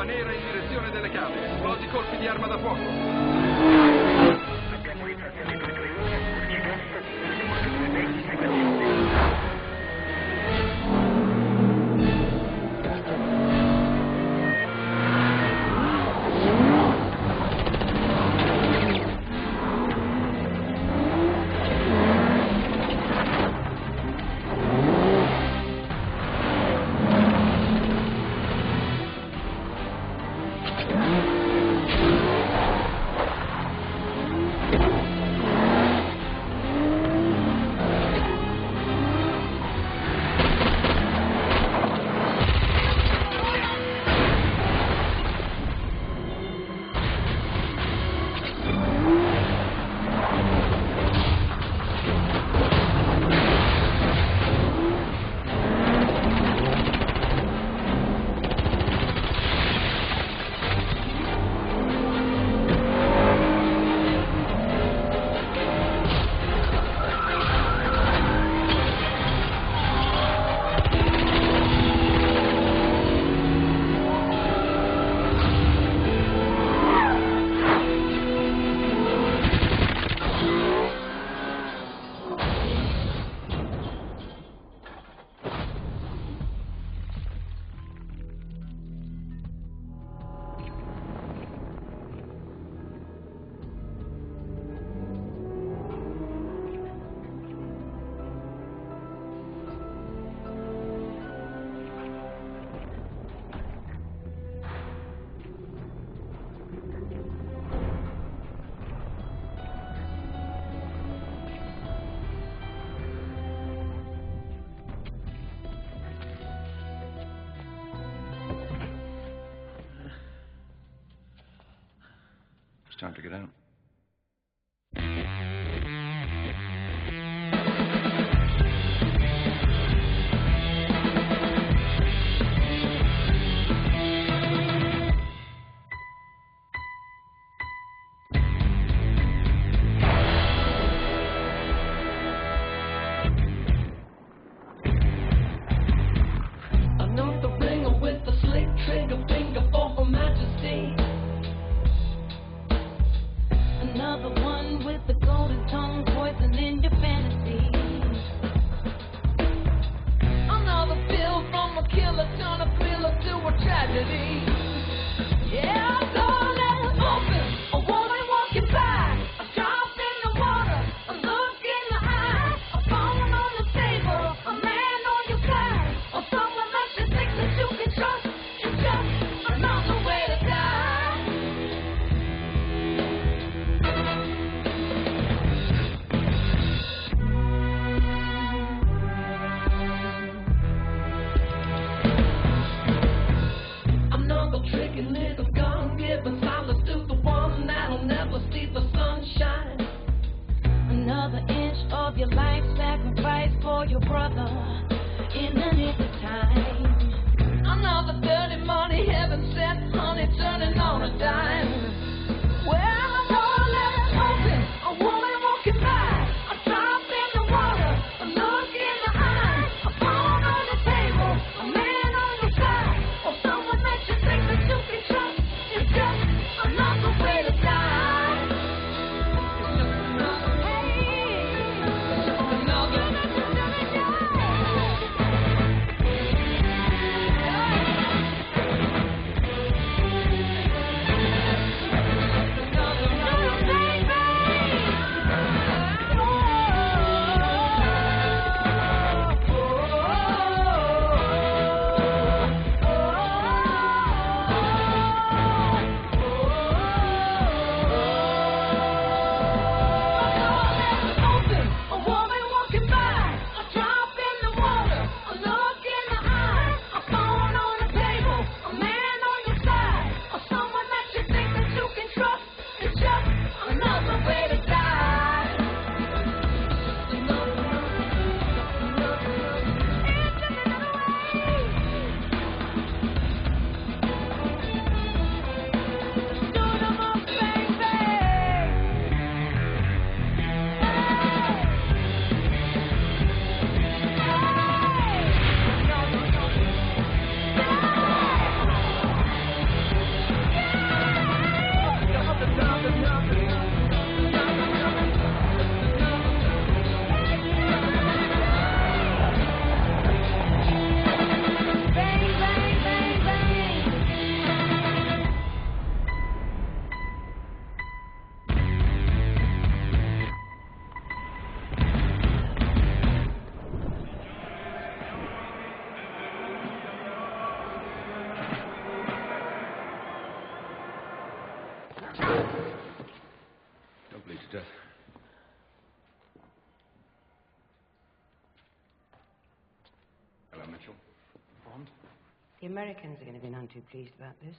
nera in direzione delle cave. Esplodi colpi di arma da fuoco. It's time to get out. Another ringer with a slick trigger finger for Her Majesty. Another one with the golden tongue poisoning your fantasies. Another pill from a killer, turn a thriller to a tragedy. Yeah, door left open, a woman walking by, a drop in the water, a look in the eye, a phone on the table, a man on your side, or someone that you think that you can trust. It's just another way to die. Another tricky little gun giving solace to the one that'll never see the sunshine. Another inch of your life sacrificed for your brother in the nick of time. Another dirty money heaven sent honey turning on a dime. Well, the door left open, a woman walking by, a drop in the water, a look in the eye, a phone on the table, a man on your side, or someone that you think that you can trust. It's just another way to die. It's just another way. It's just another way to die. Bond. The Americans are going to be none too pleased about this.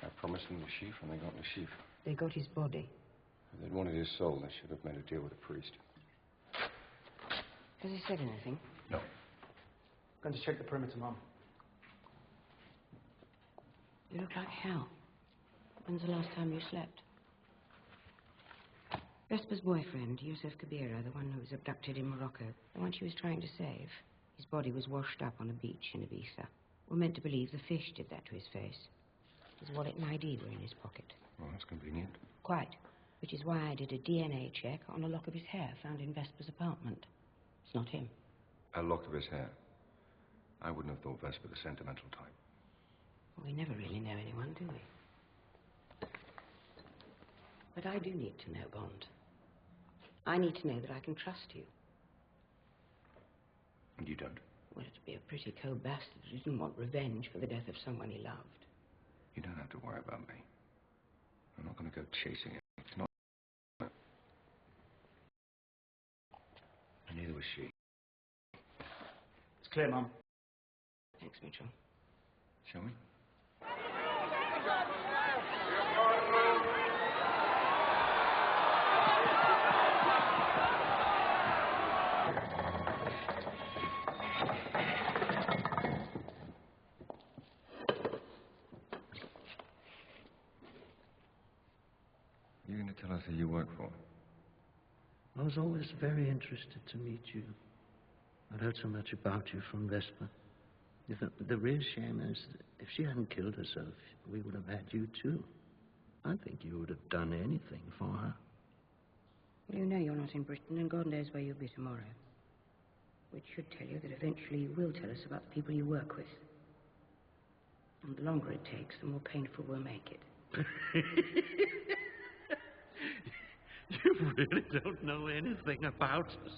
I promised them the chief, and they got the chief. They got his body. If they'd wanted his soul, they should have made a deal with the priest. Has he said anything? No. Going to check the perimeter, Mum. You look like hell. When's the last time you slept? Vesper's boyfriend, Yusuf Kabira, the one who was abducted in Morocco, the one she was trying to save, his body was washed up on a beach in Ibiza. We're meant to believe the fish did that to his face. His wallet and ID were in his pocket. Well, that's convenient. Quite. Which is why I did a DNA check on a lock of his hair found in Vesper's apartment. It's not him. A lock of his hair. I wouldn't have thought Vesper the sentimental type. Well, we never really know anyone, do we? But I do need to know, Bond. I need to know that I can trust you. And you don't? Well, it'd be a pretty cold bastard who didn't want revenge for the death of someone he loved. You don't have to worry about me. I'm not going to go chasing it. It's not... And neither was she. It's clear, Mum. Thanks, Mitchell. Shall we? You're going to tell us who you work for? I was always very interested to meet you. I'd heard so much about you from Vesper. The real shame is that if she hadn't killed herself, we would have had you too. I think you would have done anything for her. Well, you know you're not in Britain, and God knows where you'll be tomorrow. Which should tell you that eventually you will tell us about the people you work with. And the longer it takes, the more painful we'll make it. You really don't know anything about us.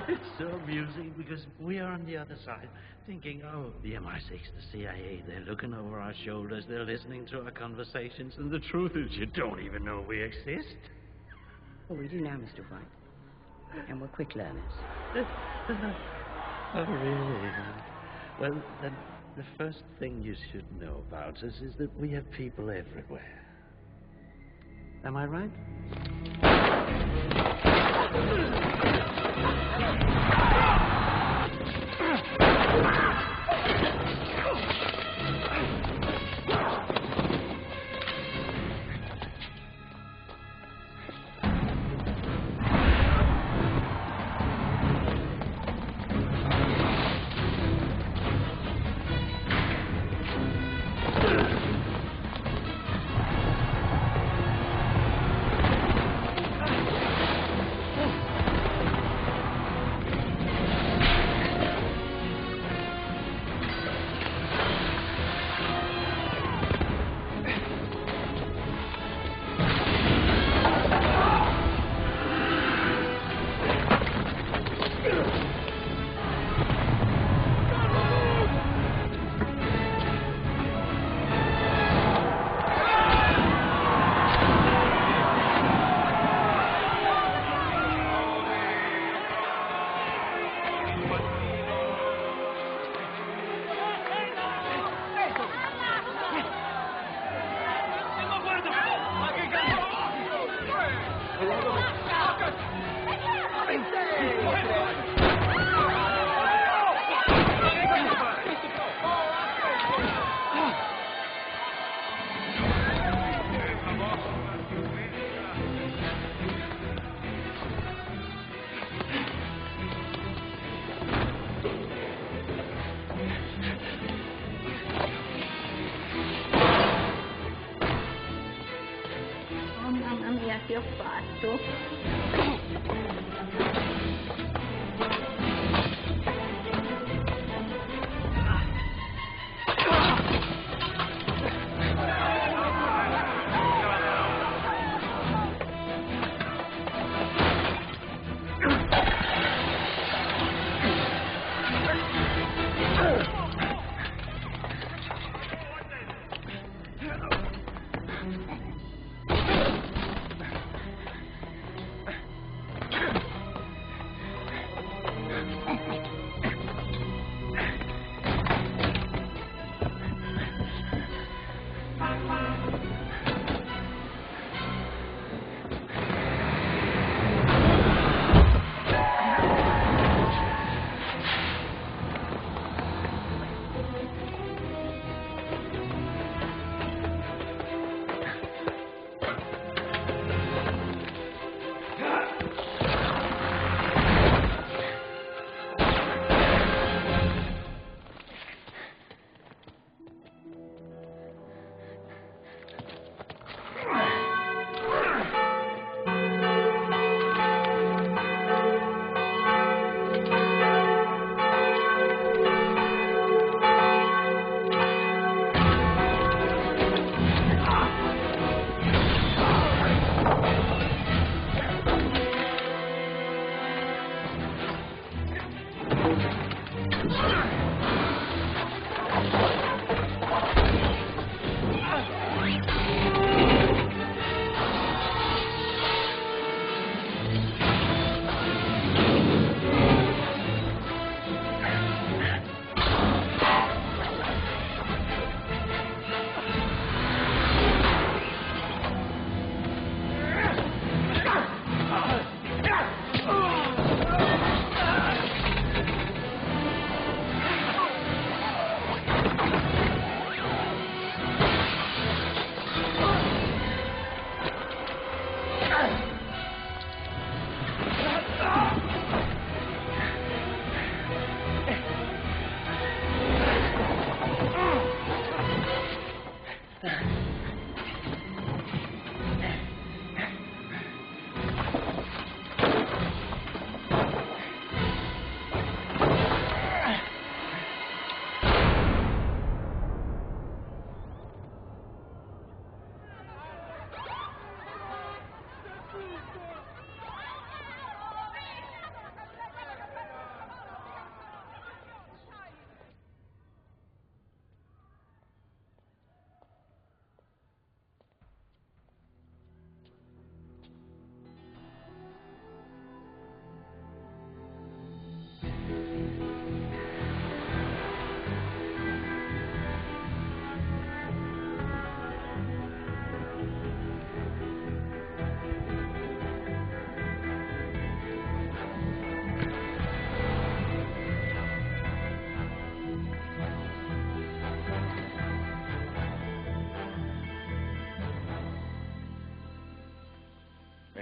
It's so amusing because we are on the other side thinking, oh, the MI6, the CIA, they're looking over our shoulders, they're listening to our conversations, and the truth is you don't even know we exist. Well, we do now, Mr. White. And we're quick learners. Oh, really? Well, then, the first thing you should know about us is that we have people everywhere. Am I right? Che ho fatto?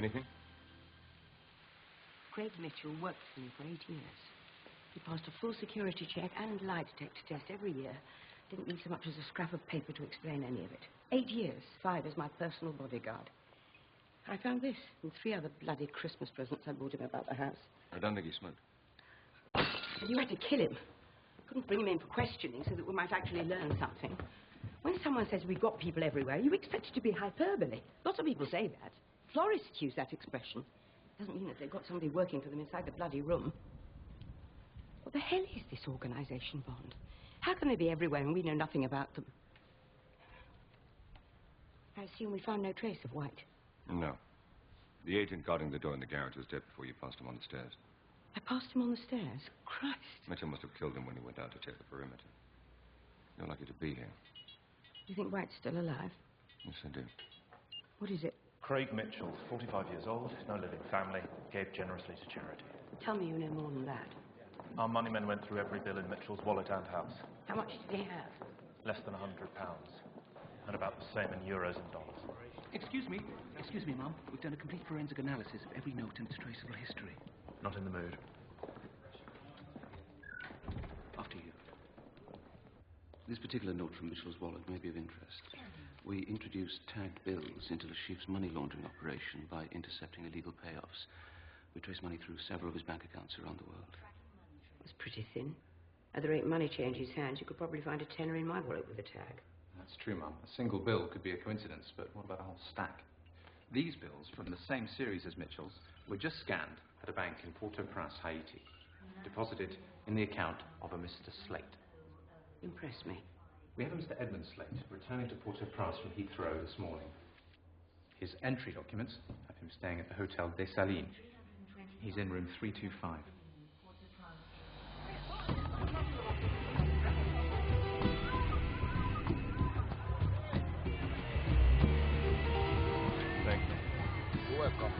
Anything? Craig Mitchell worked for me for 8 years. He passed a full security check and lie detector test every year. Didn't need so much as a scrap of paper to explain any of it. 8 years, 5 as my personal bodyguard. I found this and 3 other bloody Christmas presents I bought him about the house. I don't think he smoked. You had to kill him. Couldn't bring him in for questioning so that we might actually learn something. When someone says we've got people everywhere, you expect it to be hyperbole. Lots of people say that. Florists use that expression. Doesn't mean that they've got somebody working for them inside the bloody room. What the hell is this organisation, Bond? How can they be everywhere and we know nothing about them? I assume we found no trace of White. No. The agent guarding the door in the garage was dead before you passed him on the stairs. I passed him on the stairs. Christ. Mitchell must have killed him when he went out to check the perimeter. You're lucky to be here. You think White's still alive? Yes, I do. What is it? Craig Mitchell, 45 years old, no living family, gave generously to charity. Tell me you know more than that. Our money men went through every bill in Mitchell's wallet and house. How much did he have? Less than £100. And about the same in euros and dollars. Excuse me, Mum. We've done a complete forensic analysis of every note and its traceable history. Not in the mood. After you. This particular note from Mitchell's wallet may be of interest. We introduced tagged bills into the chief's money laundering operation by intercepting illegal payoffs. We traced money through several of his bank accounts around the world. It's pretty thin. At the rate money changes hands, you could probably find a tenner in my wallet with a tag. That's true, Mum. A single bill could be a coincidence, but what about a whole stack? These bills, from the same series as Mitchell's, were just scanned at a bank in Port-au-Prince, Haiti, deposited in the account of a Mr. Slate. Impressed me. We have a Mr. Edmund Slate returning to Port-au-Prince from Heathrow this morning. His entry documents have him staying at the Hotel des Salines. He's in room 325. Thank you. You're welcome.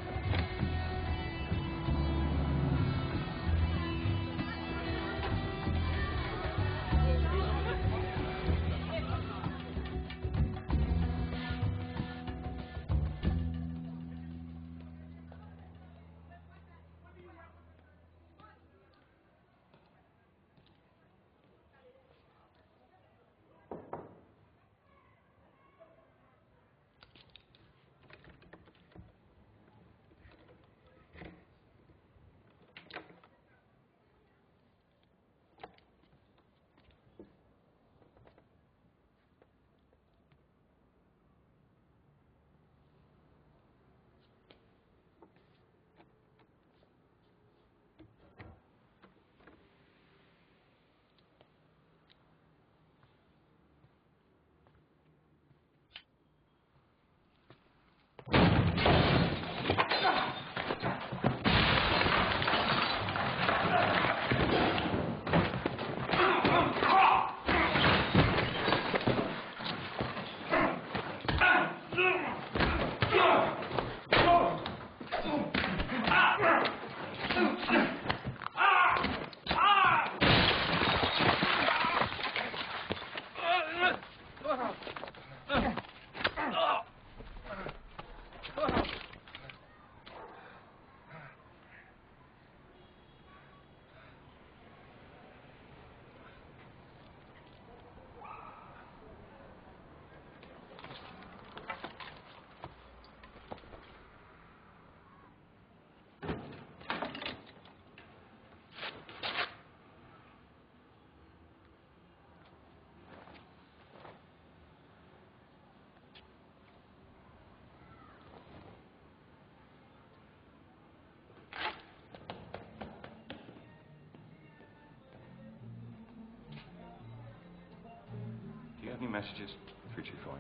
Do you have any messages? 325.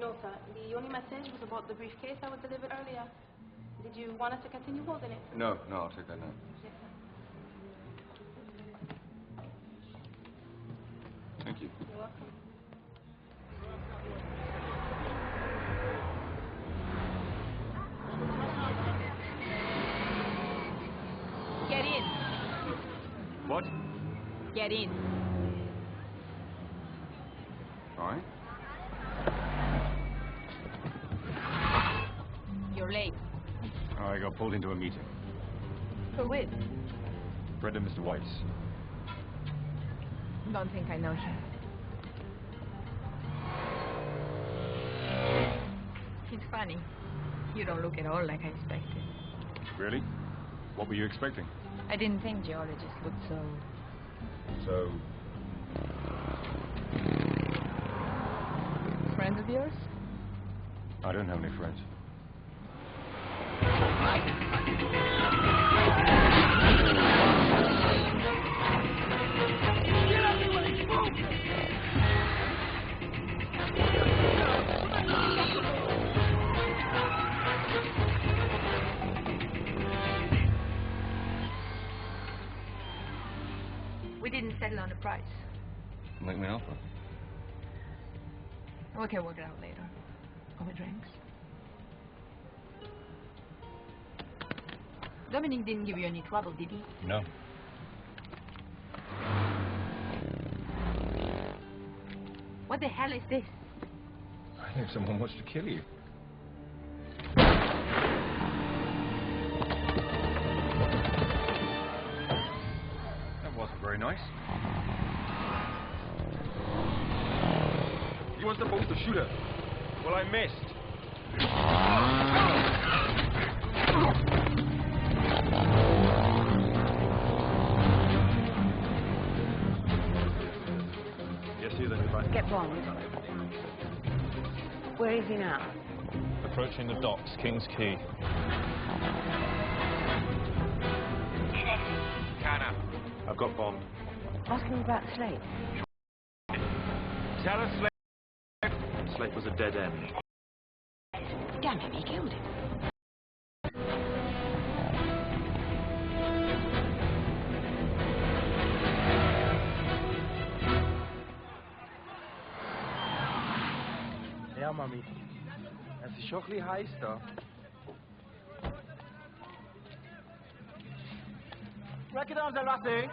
No, sir. The only message was about the briefcase I was delivered earlier. Did you want us to continue holding it? No, I'll take that now. Yes, sir. Thank you. You're welcome. Get in. What? Get in. All right. I got pulled into a meeting. Who with? Fred and Mr. Weiss. Don't think I know him. It's funny. You don't look at all like I expected. Really? What were you expecting? I didn't think geologists looked so... So... Friend of yours? I don't have any friends. We didn't settle on a price. Make me an offer. We can work it out later. Over drinks. Dominic didn't give you any trouble, did he? No. What the hell is this? I think someone wants to kill you. That wasn't very nice. You were supposed to shoot her. Well, I missed. Yes, you then, goodbye. Get Bond. Where is he now? Approaching the docks, King's Quay. Canna. I've got Bond. Ask him about Slate. Tell us, Slate. Slate was a dead end. Damn him, he killed him. Ja, Mami. Es ist schon ein bisschen heiß da. Break it down, Zalwasi.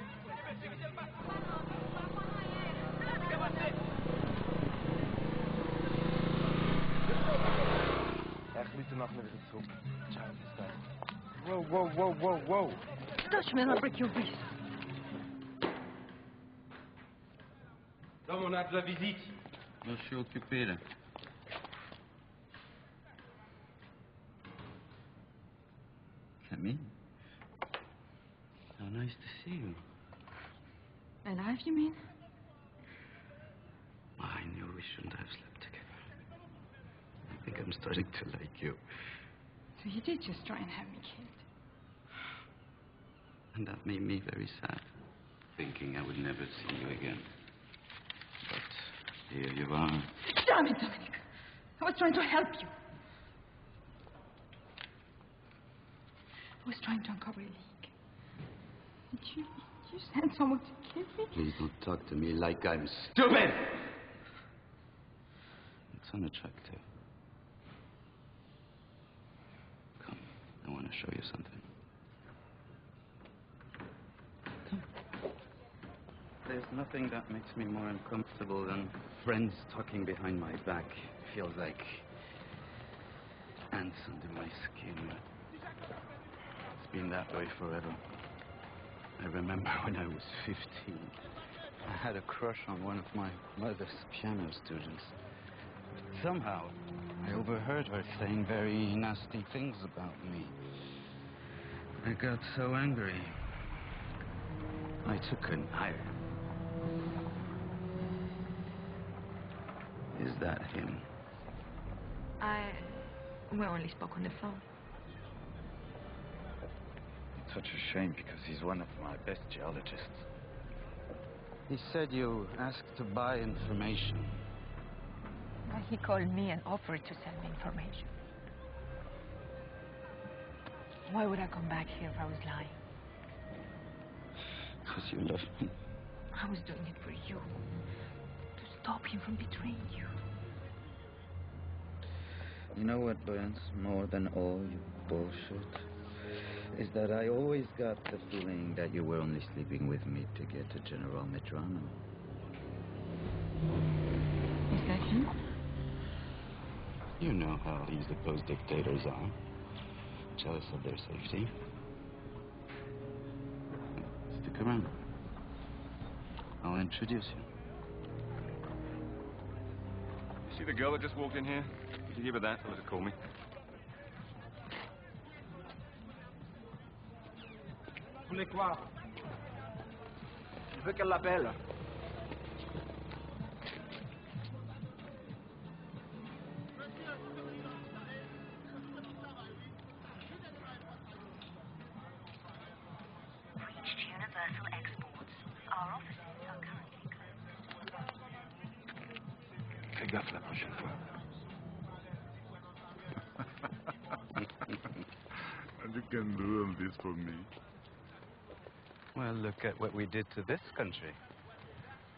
Ich lüte nachher wieder zurück. Ciao, bis dann. Whoa, whoa, whoa, whoa, whoa. Touch me and I'll break your wrist. L'homme, on a de la visite. Je suis occupé, là. Camille? How nice to see you. Alive, you mean? I knew we shouldn't have slept together. I think I'm starting to like you. So you did just try and have me killed. And that made me very sad, thinking I would never see you again. But here you are. Damn it, Dominic! I was trying to help you. I was trying to uncover a leak. Did you send someone to kill me? Please don't talk to me like I'm stupid! It's unattractive. Come, I want to show you something. Come. There's nothing that makes me more uncomfortable than friends talking behind my back. Feels like ants under my skin. It's been that way forever. I remember when I was 15. I had a crush on one of my mother's piano students. But somehow, I overheard her saying very nasty things about me. I got so angry. I took a knife. Is that him? We only spoke on the phone. It's such a shame because he's one of my best geologists. He said you asked to buy information. He called me and offered to send me information. Why would I come back here if I was lying? Because you love me. I was doing it for you. To stop him from betraying you. You know what burns more than all your bullshit? Is that I always got the feeling that you were only sleeping with me to get to General Medrano. Is that him? You know how easy those dictators are. jealous of their safety. Stick around. I'll introduce you. You see the girl that just walked in here? Did you give her that? Tell her to call me. Vous voulez quoi? Je veux qu'elle l'appelle. Universal Exports. Our offices are currently closed. Fais gaffe la prochaine fois. And you can do all this for me. Well, look at what we did to this country.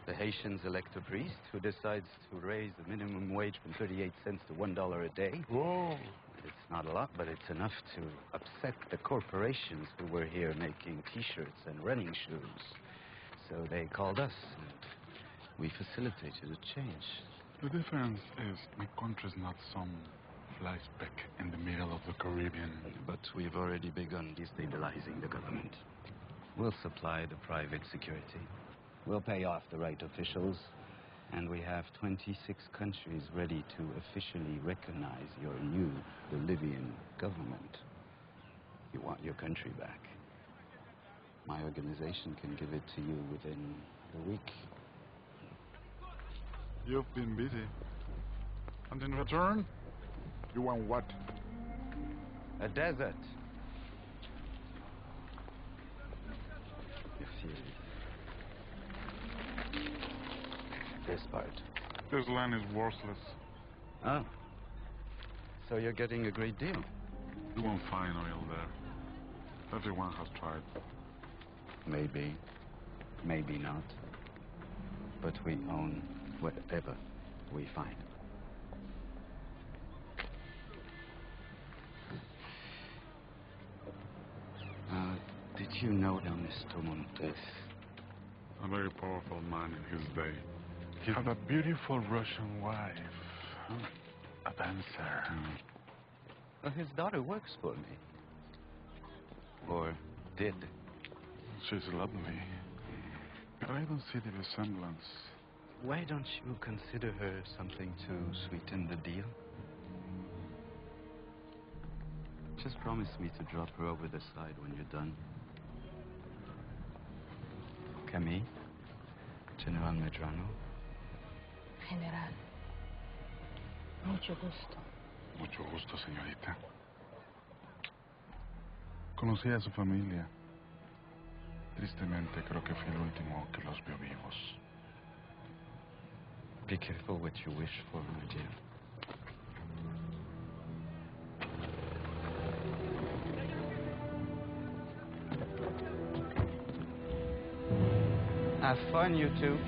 The Haitians elect a priest who decides to raise the minimum wage from 38 cents to $1 a day. Whoa. It's not a lot, but it's enough to upset the corporations who were here making T-shirts and running shoes. So they called us, and we facilitated a change. The difference is my country's not some fly speck in the middle of the Caribbean. But we've already begun destabilizing the government. We'll supply the private security. We'll pay off the right officials. And we have 26 countries ready to officially recognize your new Bolivian government. You want your country back. My organization can give it to you within a week. You've been busy. And in return, you want what? A desert. You see this part. This land is worthless. Oh. So you're getting a great deal. You won't find oil there. Everyone has tried. Maybe. Maybe not. But we own whatever we find. Did you know that Mr. Montes? A very powerful man in his day. He had a beautiful Russian wife. A dancer. Well, his daughter works for me. Or did. She's lovely. But I don't see the resemblance. Why don't you consider her something to sweeten the deal? Just promise me to drop her over the side when you're done. Camille? General Medrano? General, mucho gusto. Mucho gusto, señorita. Conocí a su familia. Tristemente, creo que fui el último que los vio vivos. Be careful what you wish for, my dear. Have fun, you two.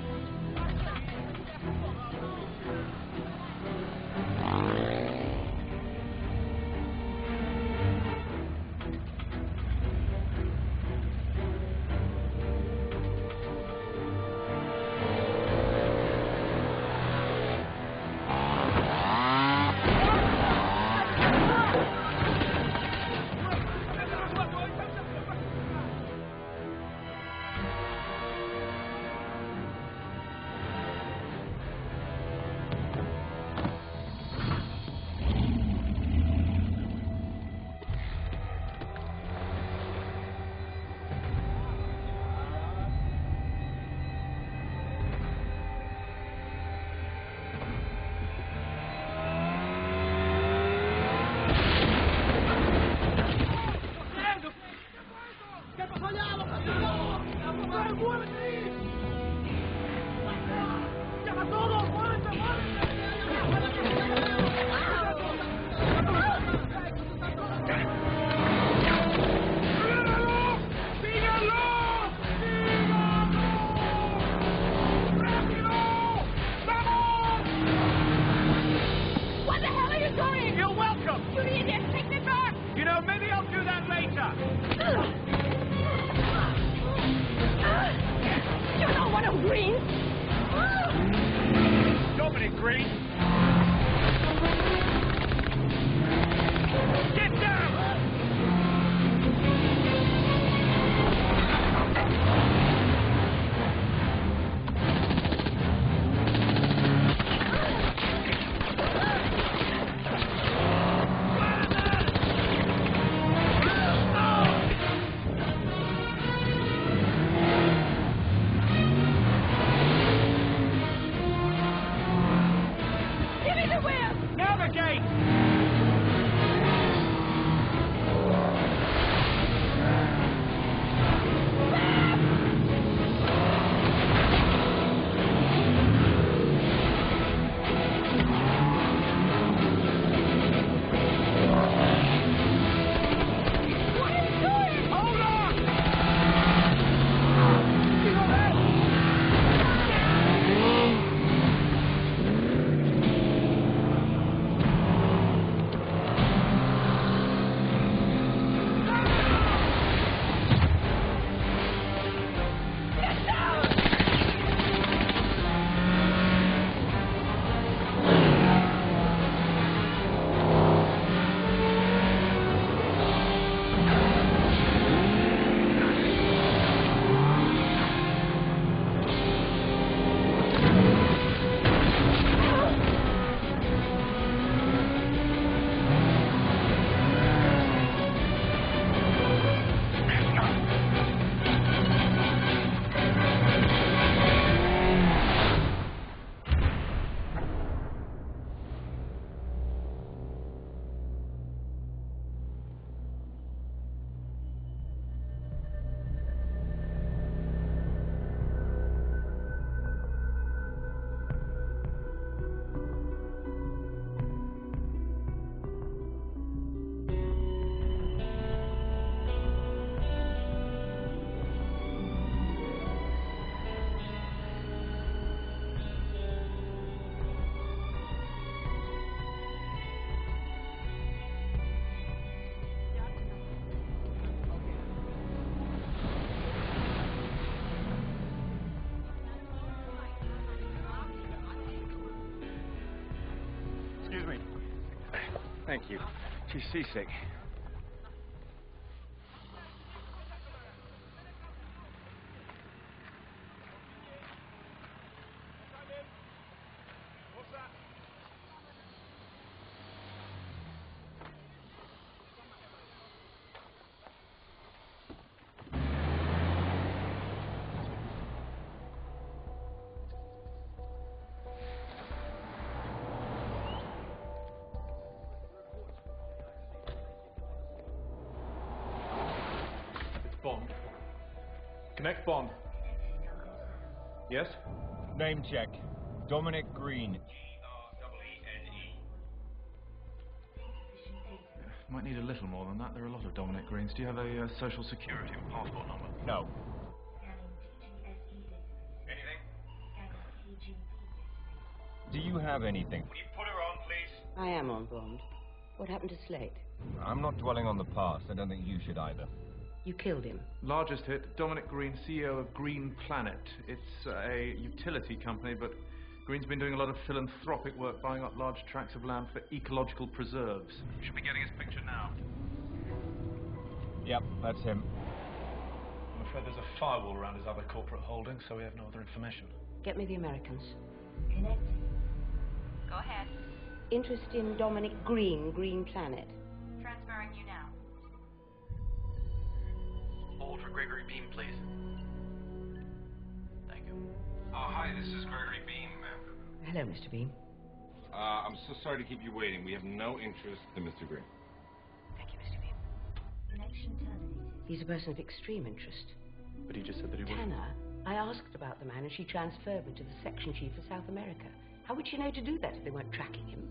Get down! Thank you. She's seasick. Bond. Connect Bond. Yes? Name check. Dominic Green. Might need a little more than that. There are a lot of Dominic Greens. Do you have a social security or passport number? No. Anything? Do you have anything? Will you put her on, please? I am on Bond. What happened to Slate? I'm not dwelling on the past. I don't think you should either. You killed him. Largest hit, Dominic Green, CEO of Green Planet. It's a utility company, but Green's been doing a lot of philanthropic work, buying up large tracts of land for ecological preserves. You should be getting his picture now. Yep, that's him. I'm afraid there's a firewall around his other corporate holdings, so we have no other information. Get me the Americans. Connecting. Go ahead. Interest in Dominic Green, Green Planet. Transferring you now. Hold for Gregory Beam, please. Thank you. Hi, this is Gregory Beam, ma'am. Hello, Mr. Beam. I'm so sorry to keep you waiting. We have no interest in Mr. Green. Thank you, Mr. Beam. Connection terminated. He's a person of extreme interest. But he just said that he wasn't. Tanner, I asked about the man and she transferred me to the section chief of South America. How would she know to do that if they weren't tracking him?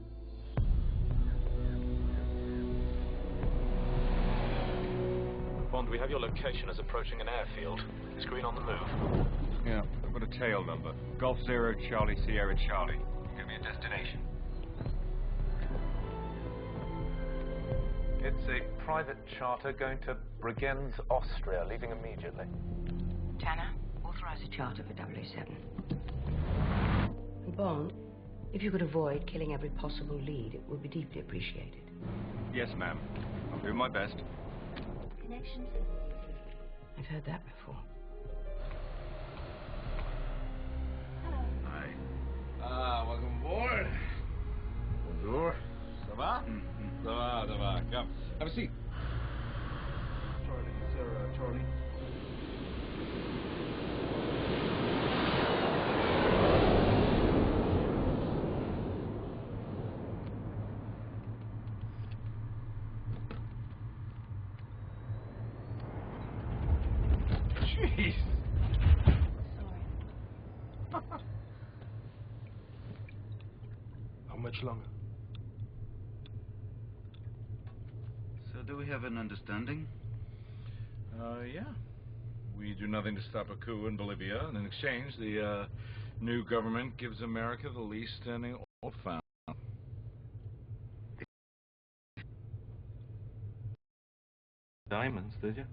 Bond, we have your location as approaching an airfield. Is Green on the move? Yeah, I've got a tail number. Golf Zero Charlie Sierra Charlie. Give me a destination. It's a private charter going to Bregenz, Austria, leaving immediately. Tanner, authorize a charter for 007. And Bond, if you could avoid killing every possible lead, it would be deeply appreciated. Yes, ma'am. I'll do my best. Connection. I've heard that before. Hi. Welcome aboard. Bonjour. Ça va? Ça va, ça va. Come. Have a seat. Charlie, sir, Charlie. Jeez. How much longer? So do we have an understanding? Yeah. We do nothing to stop a coup in Bolivia, and in exchange, the new government gives America the least standing oil found. Diamonds, did you?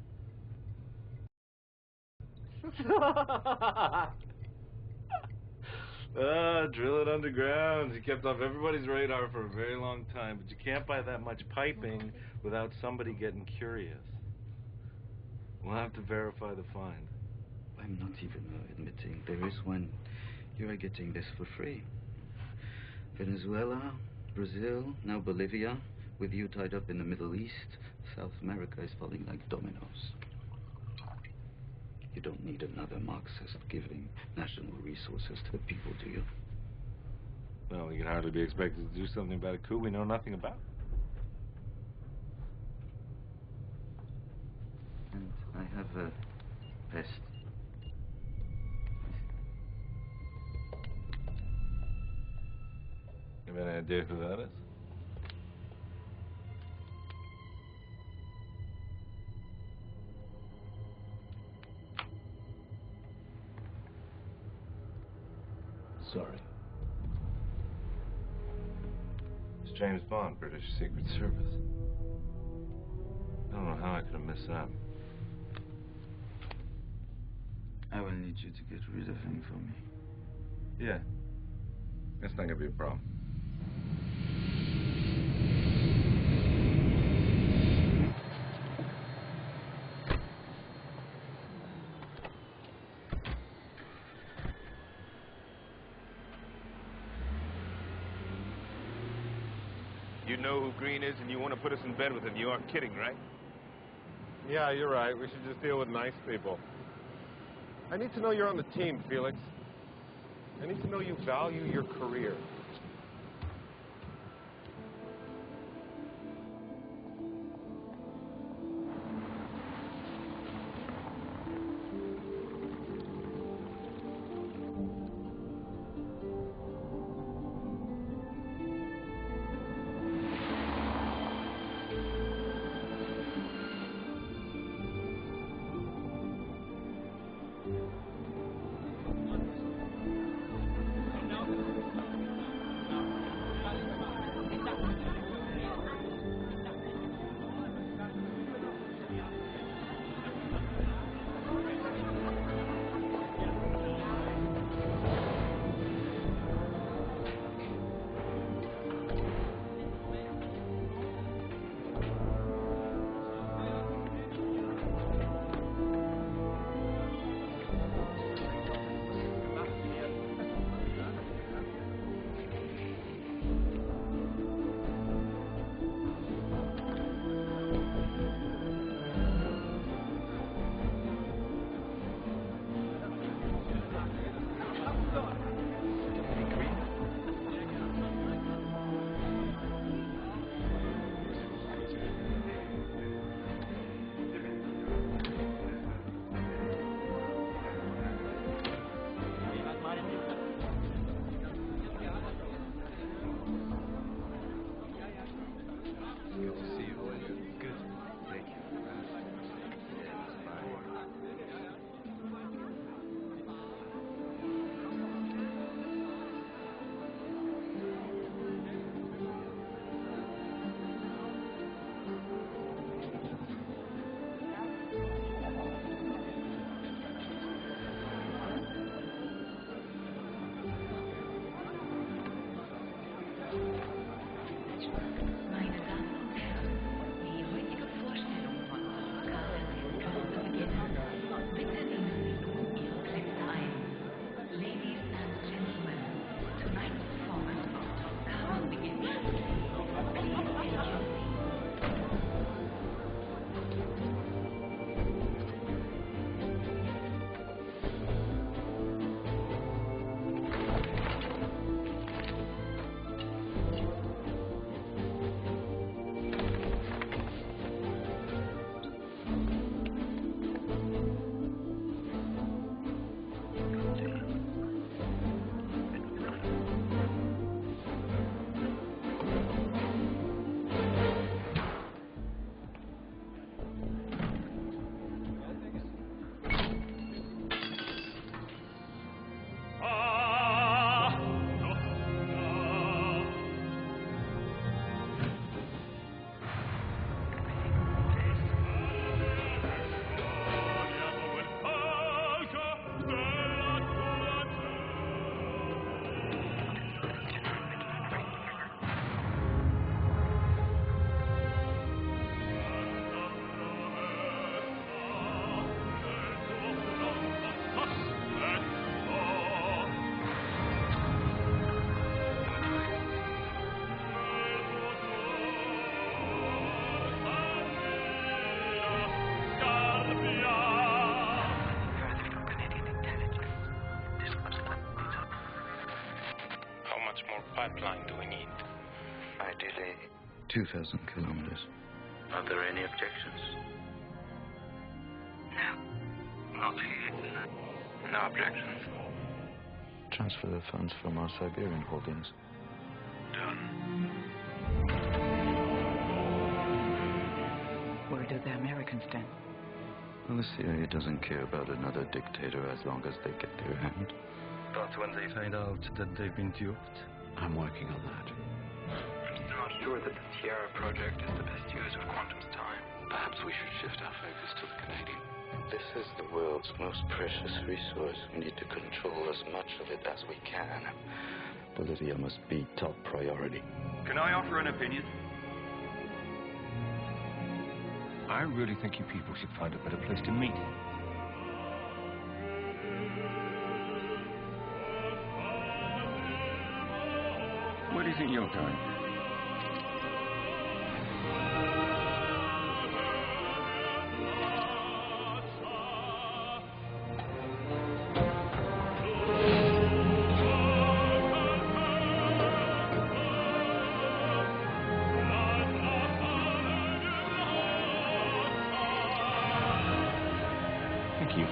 Drill it underground. He kept off everybody's radar for a very long time, but you can't buy that much piping without somebody getting curious. We'll have to verify the find. I'm not even admitting there is one. You are getting this for free. Venezuela, Brazil, now Bolivia. With you tied up in the Middle East, South America is falling like dominoes. You don't need another Marxist giving national resources to the people, do you? Well, we can hardly be expected to do something about a coup we know nothing about. And I have a vest. You have any idea who that is? Sorry. It's James Bond, British Secret Service. I don't know how I could have missed that. I will need you to get rid of him for me. Yeah. That's not gonna be a problem. You know who Green is and you want to put us in bed with him. You aren't kidding, right? Yeah, you're right. We should just deal with nice people. I need to know you're on the team, Felix. I need to know you value your career. pipeline do we need? Ideally, 2,000 kilometers. Are there any objections? No. Not here. No objections. Transfer the funds from our Siberian holdings. Done. Where do the Americans stand? Well, the CIA doesn't care about another dictator as long as they get their hand. But when they find out that they've been duped? I'm working on that. I'm still not sure that the Sierra project is the best use of Quantum's time. Perhaps we should shift our focus to the Canadian. This is the world's most precious resource. We need to control as much of it as we can. Bolivia must be top priority. Can I offer an opinion? I really think you people should find a better place to meet. Where do you think you're going? Thank you.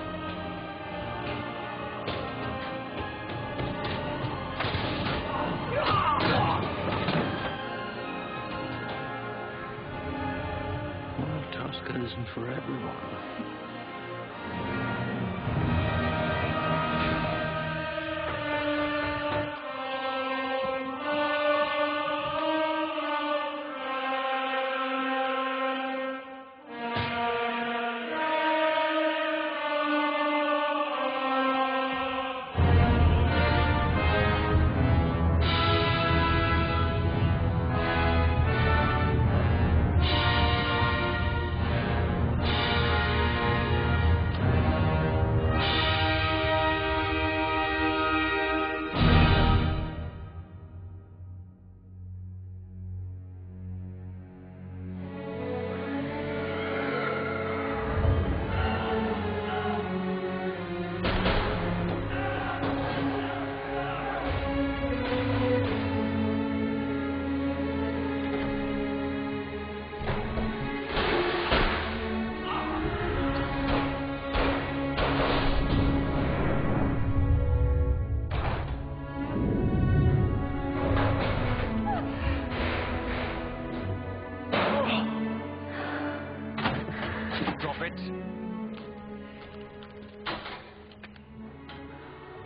Well, Tosca isn't for everyone.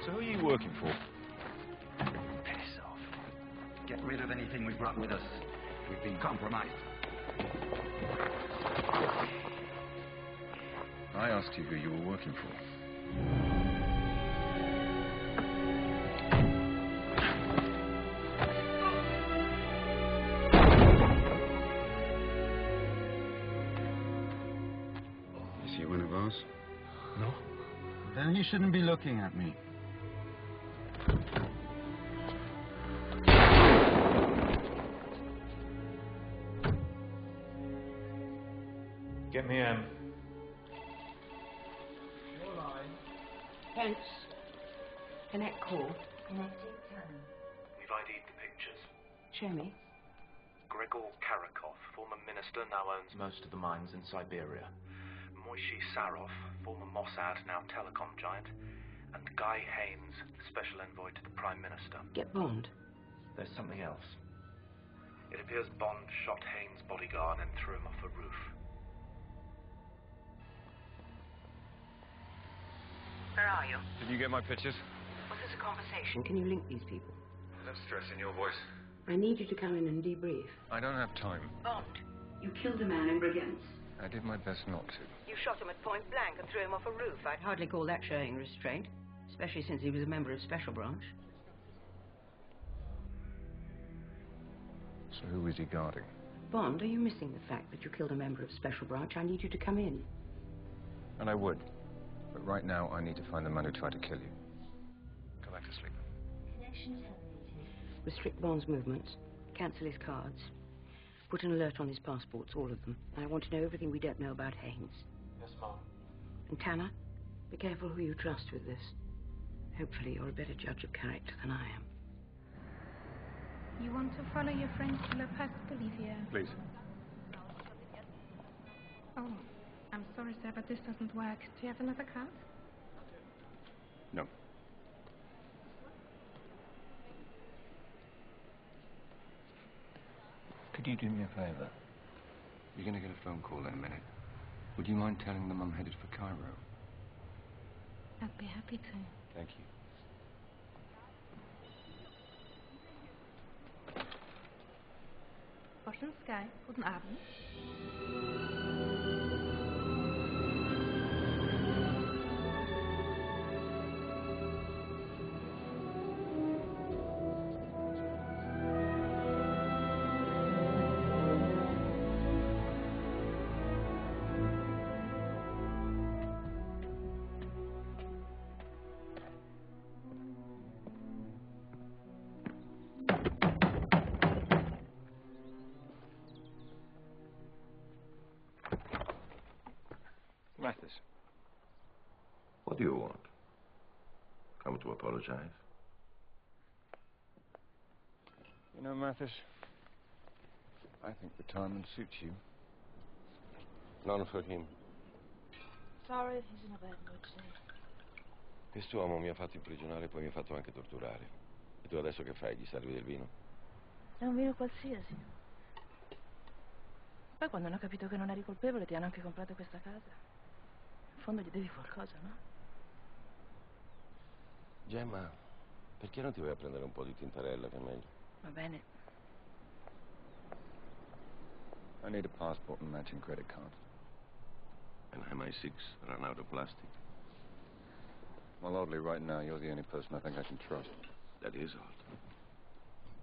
So who are you working for? Piss off. Get rid of anything we've brought with us. We've been compromised. I asked you who you were working for. Is he one of ours? No. Then he shouldn't be looking at me. Get me in. Pence. Connect call. Connecting Canon. We've ID'd the pictures. Show me. Gregor Karakov, former minister, now owns most of the mines in Siberia. Moishy Sarov, former Mossad, now telecom giant. And Guy Haines, special envoy to the Prime Minister. Get Bond. There's something else. It appears Bond shot Haines' bodyguard and threw him off a roof. Where are you? Did you get my pictures? Was this a conversation? Can you link these people? No stress in your voice. I need you to come in and debrief. I don't have time. Bond. You killed a man in Brigands. I did my best not to. You shot him at point blank and threw him off a roof. I'd hardly call that showing restraint, especially since he was a member of Special Branch. So who was he guarding? Bond, are you missing the fact that you killed a member of Special Branch? I need you to come in. And I would. But right now, I need to find the man who tried to kill you. Go back to sleep. Connection terminated. Restrict Bond's movements. Cancel his cards. Put an alert on his passports, all of them. I want to know everything we don't know about Haines. Yes, Mom. And Tanner, be careful who you trust with this. Hopefully you're a better judge of character than I am. You want to follow your friend to La Paz, Bolivia? Please. Oh, I'm sorry, sir, but this doesn't work. Do you have another card? No. Could you do me a favor? You're going to get a phone call in a minute. Would you mind telling them I'm headed for Cairo? I'd be happy to. Thank you. Ocean Sky, guten Abend. Mathis. What do you want? Come to apologize? You know, Mathis, I think retirement suits you. None for him. sorry, he's in a bad mood today. Quest'uomo mi ha fatto imprigionare e poi mi ha fatto anche torturare. E tu adesso che fai? Gli servi del vino? È un vino qualsiasi. Poi quando hanno capito che non eri colpevole ti hanno anche comprato questa casa. In fondo gli devi qualcosa, no? Gemma, perché non ti vai a prendere un po' di tintarella che è meglio? Va bene. I need a passport and matching credit card. An MI6 run out of plastic. Well, oddly, right now, you're the only person I think I can trust. That is odd.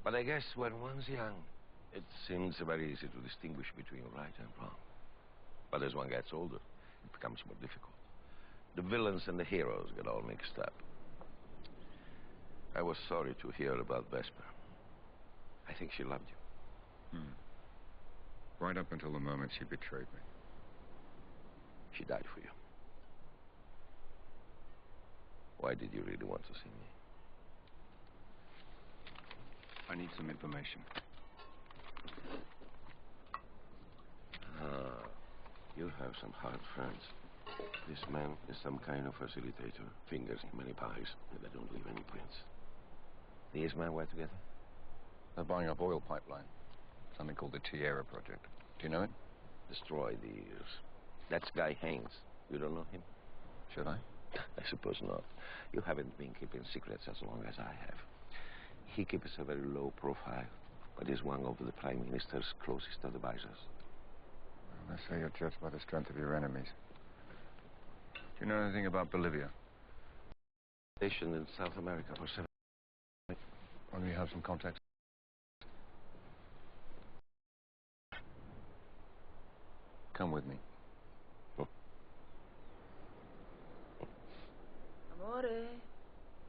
But I guess when one's young, it seems very easy to distinguish between right and wrong. But as one gets older, it becomes more difficult. The villains and the heroes get all mixed up. I was sorry to hear about Vesper. I think she loved you. Right up until the moment she betrayed me. She died for you. Why did you really want to see me? I need some information. Ah, you have some hard friends. This man is some kind of facilitator. Fingers in many pies, and they don't leave any prints. These men were together? They're buying up oil pipeline. Something called the Tierra Project. Do you know it? Destroy the ears. That's Guy Haynes. You don't know him? Should I? I suppose not. You haven't been keeping secrets as long as I have. He keeps a very low profile, but is one of the Prime Minister's closest advisors. They say you're judged by the strength of your enemies. Do you know anything about Bolivia? Stationed in South America for 7 years. Well, do you have some contacts? Come with me. Amore,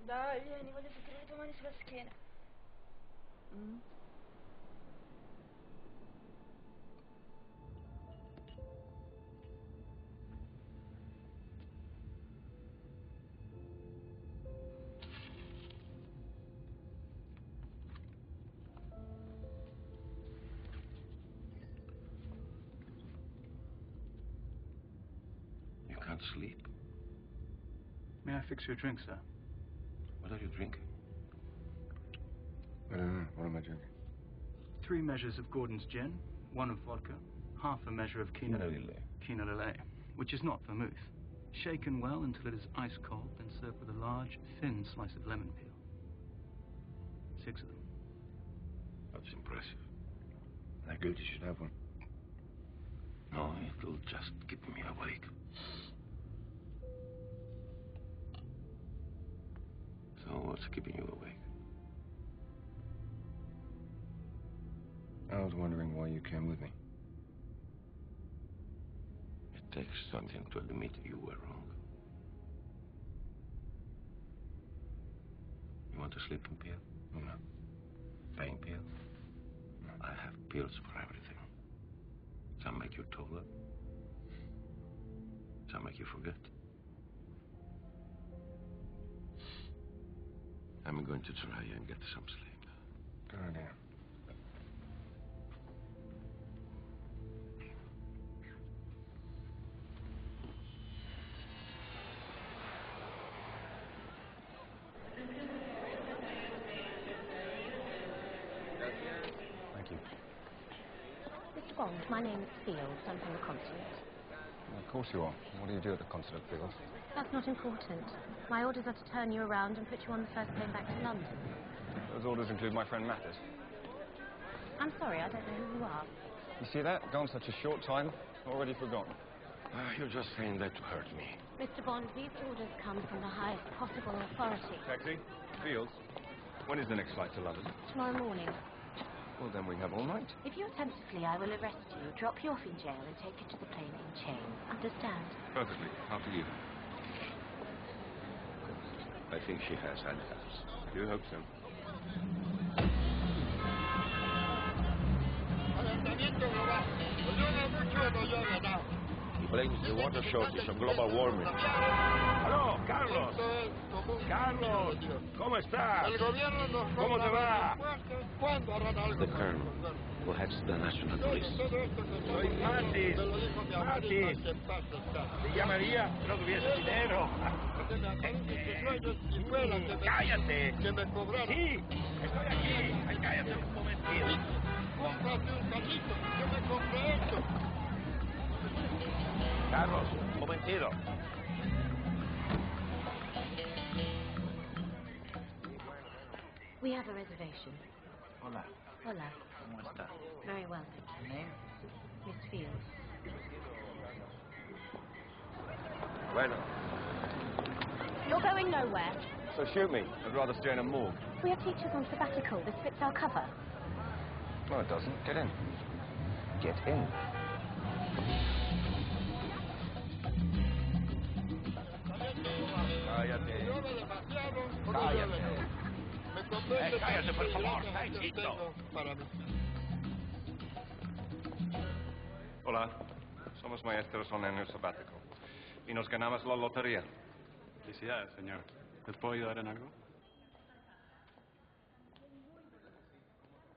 dai, vieni, voglio sentire le tue mani sulla schiena. You can't sleep. May I fix you a drink, sir? What are you drinking? I don't know. What am I drinking? 3 measures of Gordon's gin, 1 of vodka, half a measure of Quina Lillet, which is not vermouth. Shaken well until it is ice cold, then served with a large, thin slice of lemon peel. 6 of them. That's impressive. They're good. You should have one. No, it will just keep me awake. So what's keeping you awake? I was wondering why you came with me. It takes something to admit you were wrong. You want a sleeping pill? No. Pain pill? No. I have pills for everything. Some make you taller. Some make you forget. I'm going to try and get some sleep. Good idea. Thank you. Mr. Bond, my name is Fields. I'm from the consulate. Well, of course you are. What do you do at the consulate, Fields? That's not important. My orders are to turn you around and put you on the first plane back to London. Those orders include my friend Mattis. I'm sorry, I don't know who you are. You see that? Gone such a short time, already forgotten. You're just saying that to hurt me. Mr. Bond, these orders come from the highest possible authority. Taxi? Fields? When is the next flight to London? Tomorrow morning. Well, then we have all night. If you attempt to flee, I will arrest you, drop you off in jail, and take you to the plane in chains. Understand? Perfectly. After you. I think she has handcuffs. I do hope so. He blames the water shortage on global warming. Hello, Carlos. Carlos, ¿cómo estás? ¿Cómo te va? The colonel, perhaps the national police. Soy Matis. Matis. Te llamaría si no tuviese dinero. Cállate. Sí, estoy aquí. Ay, cállate un momentito. Cómprate un carrito. Yo me compré esto. Carlos, un momentito. We have a reservation. Hola. Hola. ¿Cómo está? Very well, thank you. Name? Miss Fields. Bueno. You're going nowhere. So shoot me. I'd rather stay in a morgue. We are teachers on sabbatical. This fits our cover. No, it doesn't. Get in. Get in. Cállate. Cállate. Cállate, por favor, cállate. Hola. Somos maestros en año sabático. Y nos ganamos la lotería. Felicidades, señor. ¿Les puedo ayudar en algo?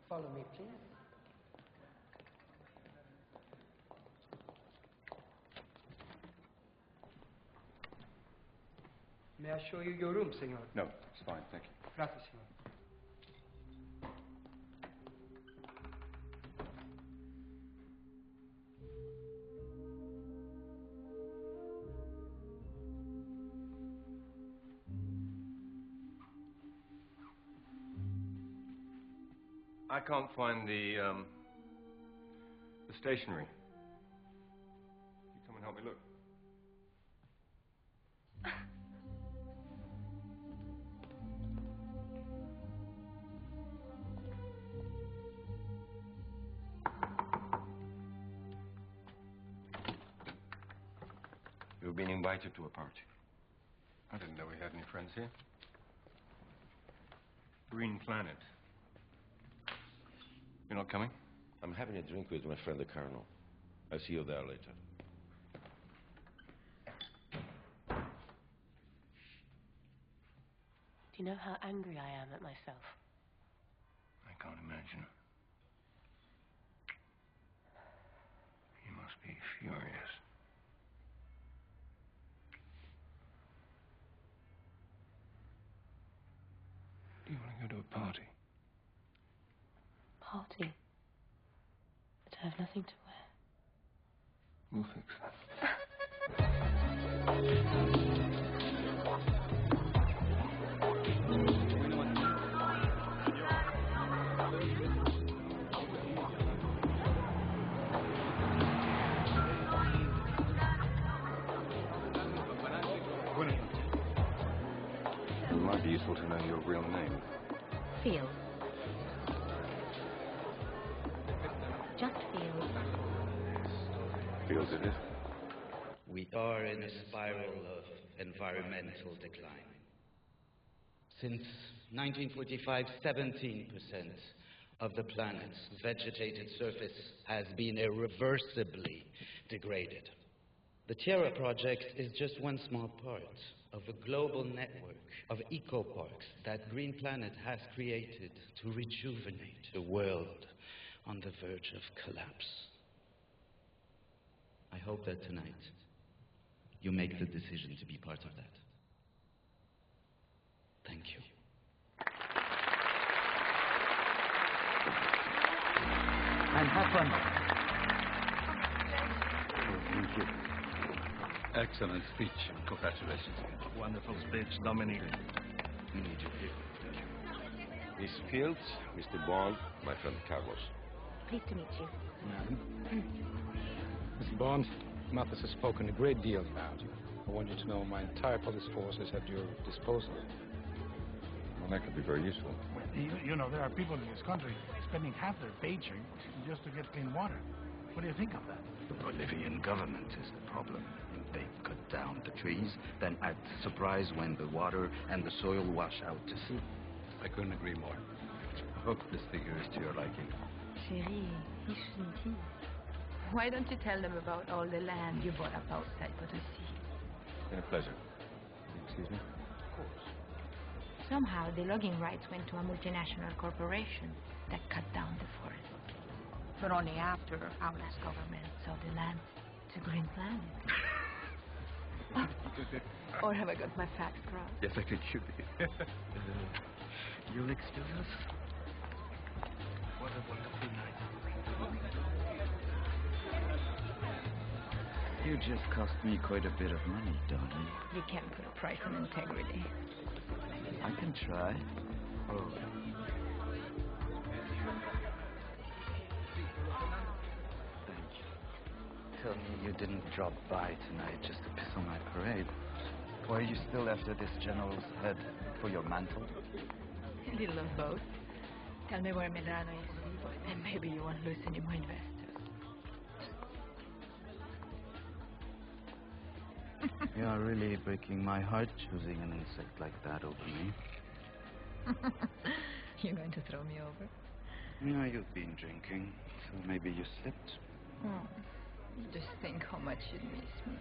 Follow me, please. May I show you your room, senor? No, it's fine, thank you. Gracias, senor. I can't find the stationery. You come and help me look. You've been invited to a party. I didn't know we had any friends here. Green Planet. You're not coming? I'm having a drink with my friend the Colonel. I'll see you there later. Do you know how angry I am at myself? I can't imagine. You must be furious. Do you want to go to a party? Party. But I have nothing to wear. We'll fix that. It might be useful to know your real name. Fields. Just Fields. Fields it is. We are in a spiral of environmental decline. Since 1945, 17% of the planet's vegetated surface has been irreversibly degraded. The Tierra Project is just one small part of a global network of eco-parks that Green Planet has created to rejuvenate the world on the verge of collapse. I hope that tonight you make the decision to be part of that. Thank you. And have fun. Thank you. Excellent speech. Congratulations. Wonderful speech, Dominique. We need you here. Thank you. Miss Fields, Mr. Bond, my friend Carlos. Pleased to meet you. Mr. Bond, Mathis has spoken a great deal about you. I want you to know my entire police force is at your disposal. Well, that could be very useful. You know, there are people in this country spending half their paycheck just to get clean water. What do you think of that? The Bolivian government is the problem. They cut down the trees, then act surprised when the water and the soil wash out to sea. I couldn't agree more. I hope this figure is to your liking. Chérie, riche une fille. Why don't you tell them about all the land you bought up outside Potosi? It's been a pleasure. Excuse me? Of course. Somehow the logging rights went to a multinational corporation that cut down the forest. But only after our last government sold the land to Green Planet. Or have I got my facts wrong? Yes, I think you did. You'll excuse us? What a wonderful night. You just cost me quite a bit of money, darling. You can't put a price on integrity. I can try. Oh. Thank you. Tell me you didn't drop by tonight just to piss on my parade. Or are you still after this general's head for your mantle? A little of both. Tell me where Medrano is, and maybe you won't lose any more investors. You are really breaking my heart choosing an insect like that over me. You're going to throw me over? Yeah, you've been drinking, so maybe you slipped. Just think how much you'd miss me.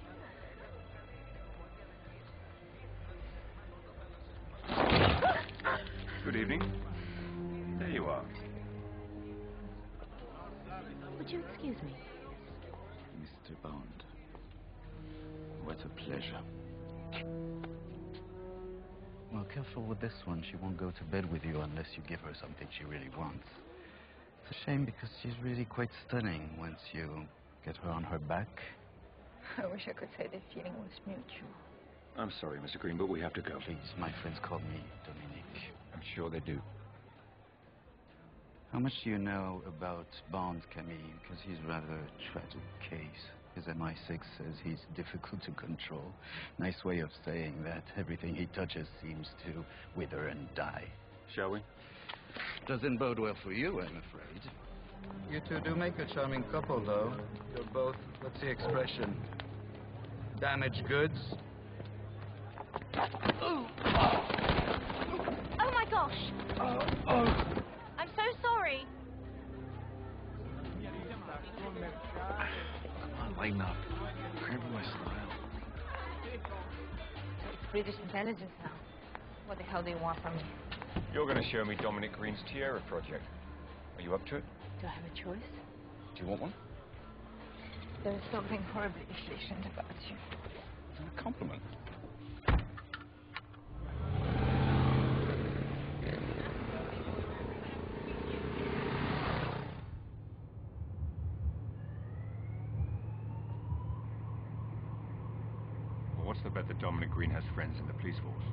Good evening. There you are. Would you excuse me? Mr. Bond. What a pleasure. Well, careful with this one. She won't go to bed with you unless you give her something she really wants. It's a shame because she's really quite stunning once you get her on her back. I wish I could say the feeling was mutual. I'm sorry, Mr. Green, but we have to go. Please, my friends call me Dominique. I'm sure they do. How much do you know about Bond, Camille? Because he's rather a tragic case. His MI6 says he's difficult to control. Nice way of saying that everything he touches seems to wither and die. Shall we? Doesn't bode well for you, I'm afraid. You two do make a charming couple, though. You're both, what's the expression? Damaged goods? Oh my gosh! I'm so sorry. Come on, lighten up. Cramping my style. It's British intelligence now. What the hell do you want from me? You're going to show me Dominic Green's Tierra project. Are you up to it? Do I have a choice? Do you want one? There's something horribly efficient about you. A compliment. Well, what's the bet that Dominic Green has friends in the police force?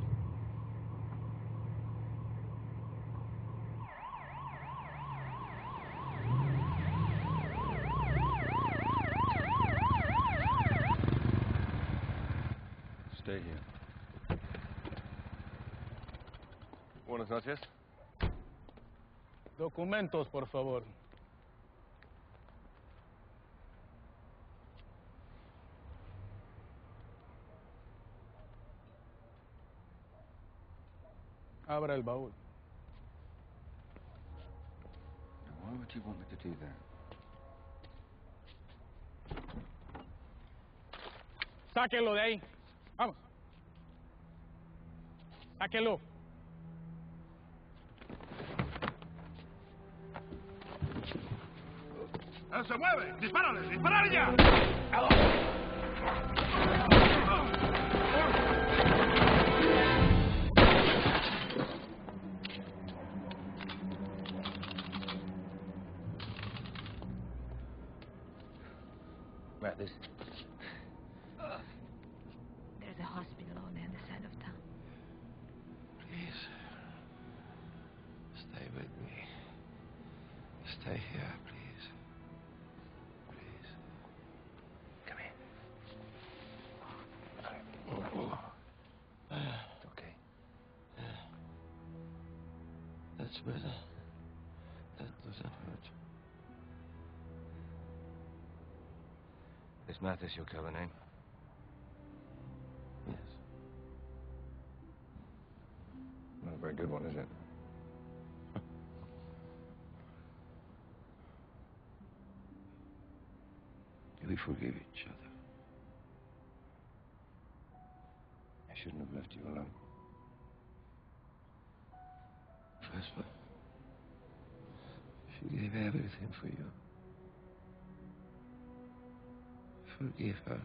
Stay here. Buenas noches. Documentos, por favor. Abra el baúl. Why would you want me to do that? Sáquenlo de ahí. Vamos. Sáquenlo. ¡No se mueve! ¡Dispárale! ¡Dispárale ya! Mathis. There's a hospital on the other side of town. Please. Stay with me. Stay here, please. Please. Come here. It's okay. That's better. That doesn't hurt. Is Mathis your cover name? Yes. Not a very good one, is it? we forgive each other. I shouldn't have left you alone. Vesper, she gave everything for you. Forgive her.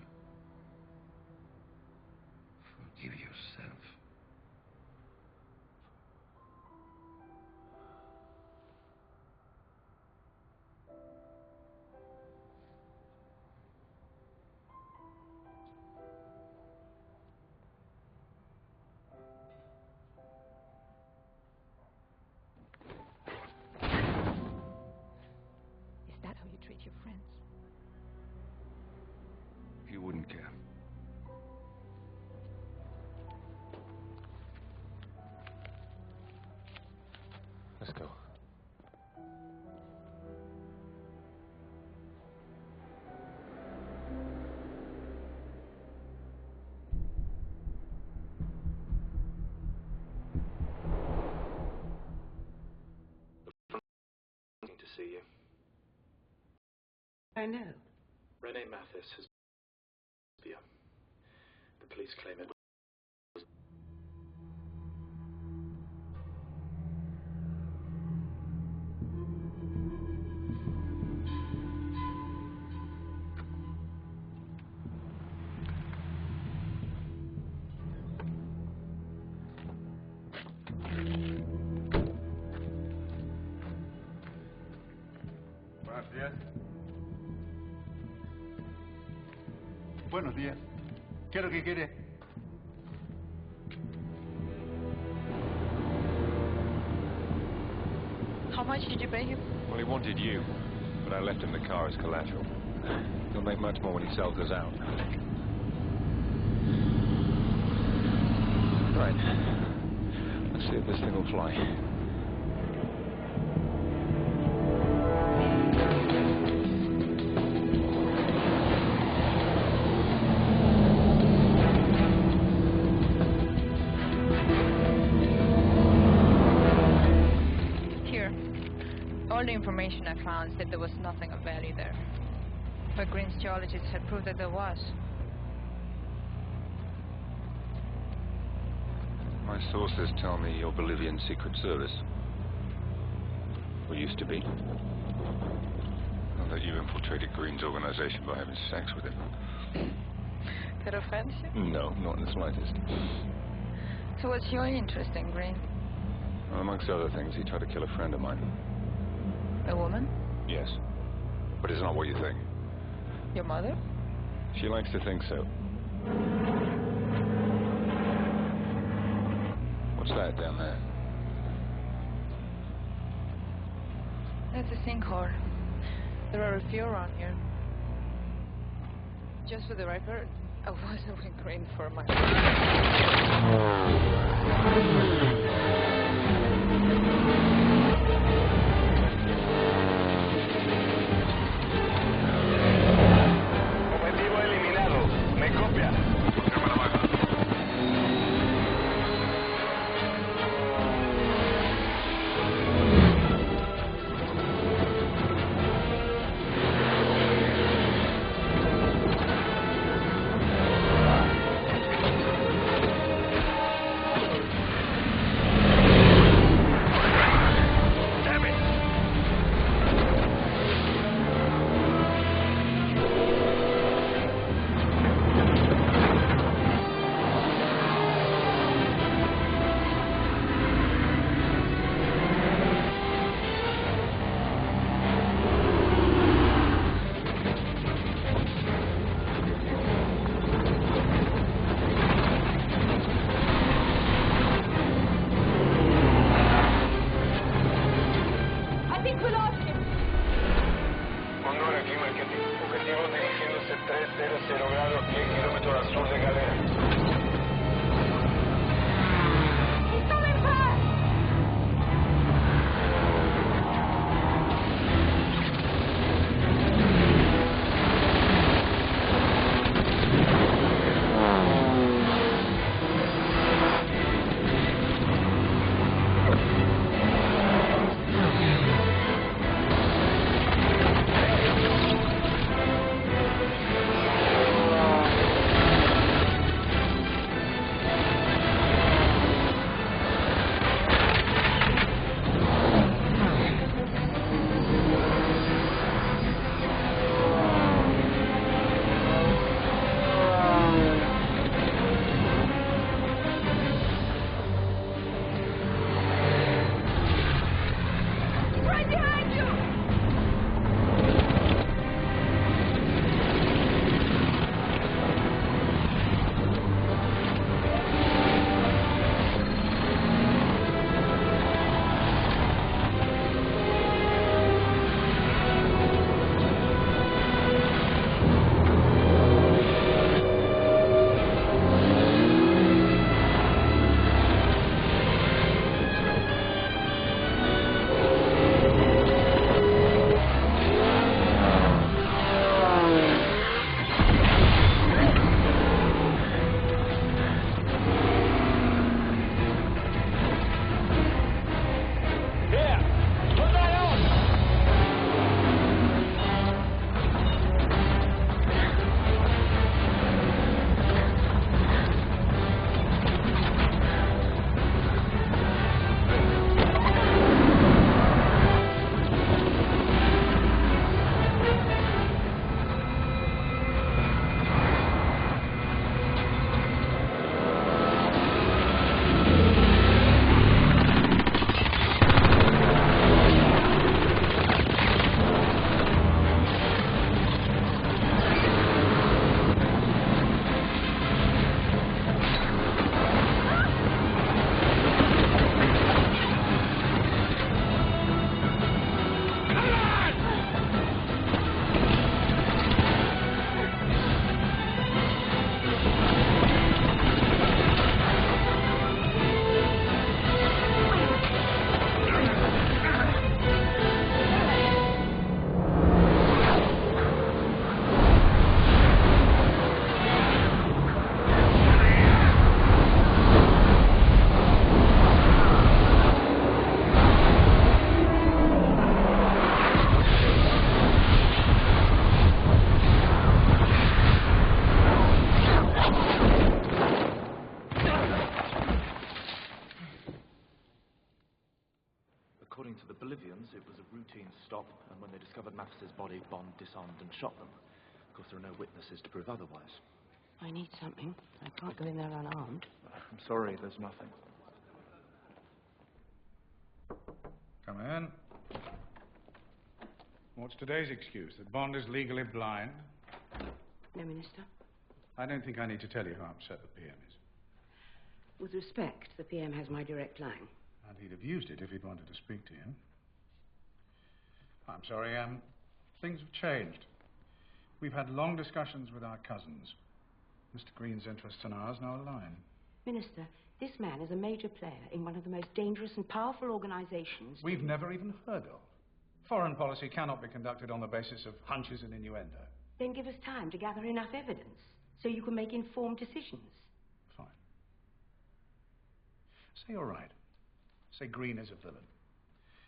Forgive yourself. Is that how you treat your friends? You wouldn't care. Let's go. To see you. I know. Renee Mathis has been. The police claim it was. Buenos días. Buenos días. ¿Qué es lo que quiere? How much did you pay him? Well, he wanted you, but I left him the car as collateral. He'll make much more when he sells us out. Right. Let's see if this thing will fly. All the information I found said there was nothing of value there. But Green's geologists had proved that there was. My sources tell me you're Bolivian Secret Service. Or used to be. And that you infiltrated Green's organization by having sex with him. That offends you? No, not in the slightest. So what's your interest in Green? Well, amongst other things, he tried to kill a friend of mine. A woman? Yes. But it's not what you think. Your mother? She likes to think so. What's that down there? That's a sinkhole. There are a few around here. Just for the record, I wasn't with Green for my Objetivo eliminado. ¿Me copia? to the Bolivians, it was a routine stop, and when they discovered Mathis's body, Bond disarmed and shot them. Of course, there are no witnesses to prove otherwise. I need something. I can't go in there unarmed. I'm sorry, there's nothing. Come in. What's today's excuse? That Bond is legally blind? No, Minister. I don't think I need to tell you how upset the PM is. With respect, the PM has my direct line. And he'd have used it if he'd wanted to speak to you. I'm sorry, things have changed. We've had long discussions with our cousins. Mr. Green's interests and ours now align. Minister, this man is a major player in one of the most dangerous and powerful organizations we've never even heard of. Foreign policy cannot be conducted on the basis of hunches and innuendo. Then give us time to gather enough evidence so you can make informed decisions. Fine. Say you're right. Say Green is a villain.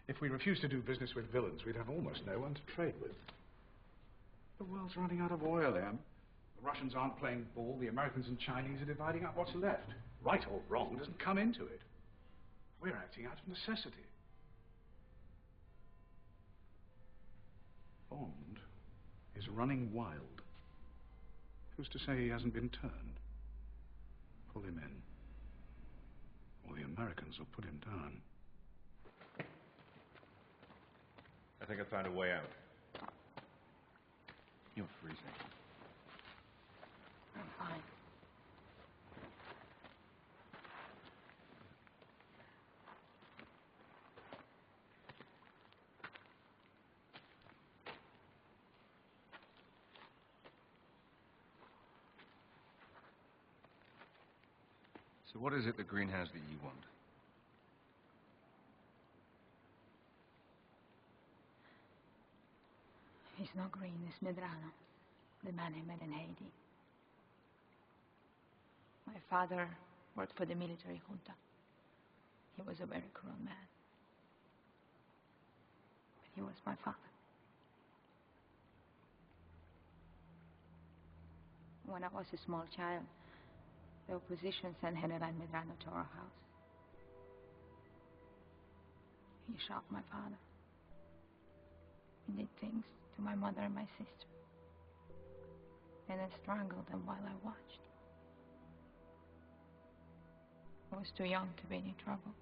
If we refuse to do business with villains, we'd have almost no one to trade with. The world's running out of oil, Em. The Russians aren't playing ball. The Americans and Chinese are dividing up what's left. Right or wrong doesn't come into it. We're acting out of necessity. Bond is running wild. Who's to say he hasn't been turned? Pull him in, or the Americans will put him down. I think I found a way out. You're freezing. I'm fine. So what is it that Green has that you want? He's not Green, it's Medrano, the man I met in Haiti. My father worked for the military junta. He was a very cruel man. But he was my father. When I was a small child, the opposition sent General Medrano to our house. He shot my father. He did things to my mother and my sister. And I strangled them while I watched. I was too young to be in any trouble.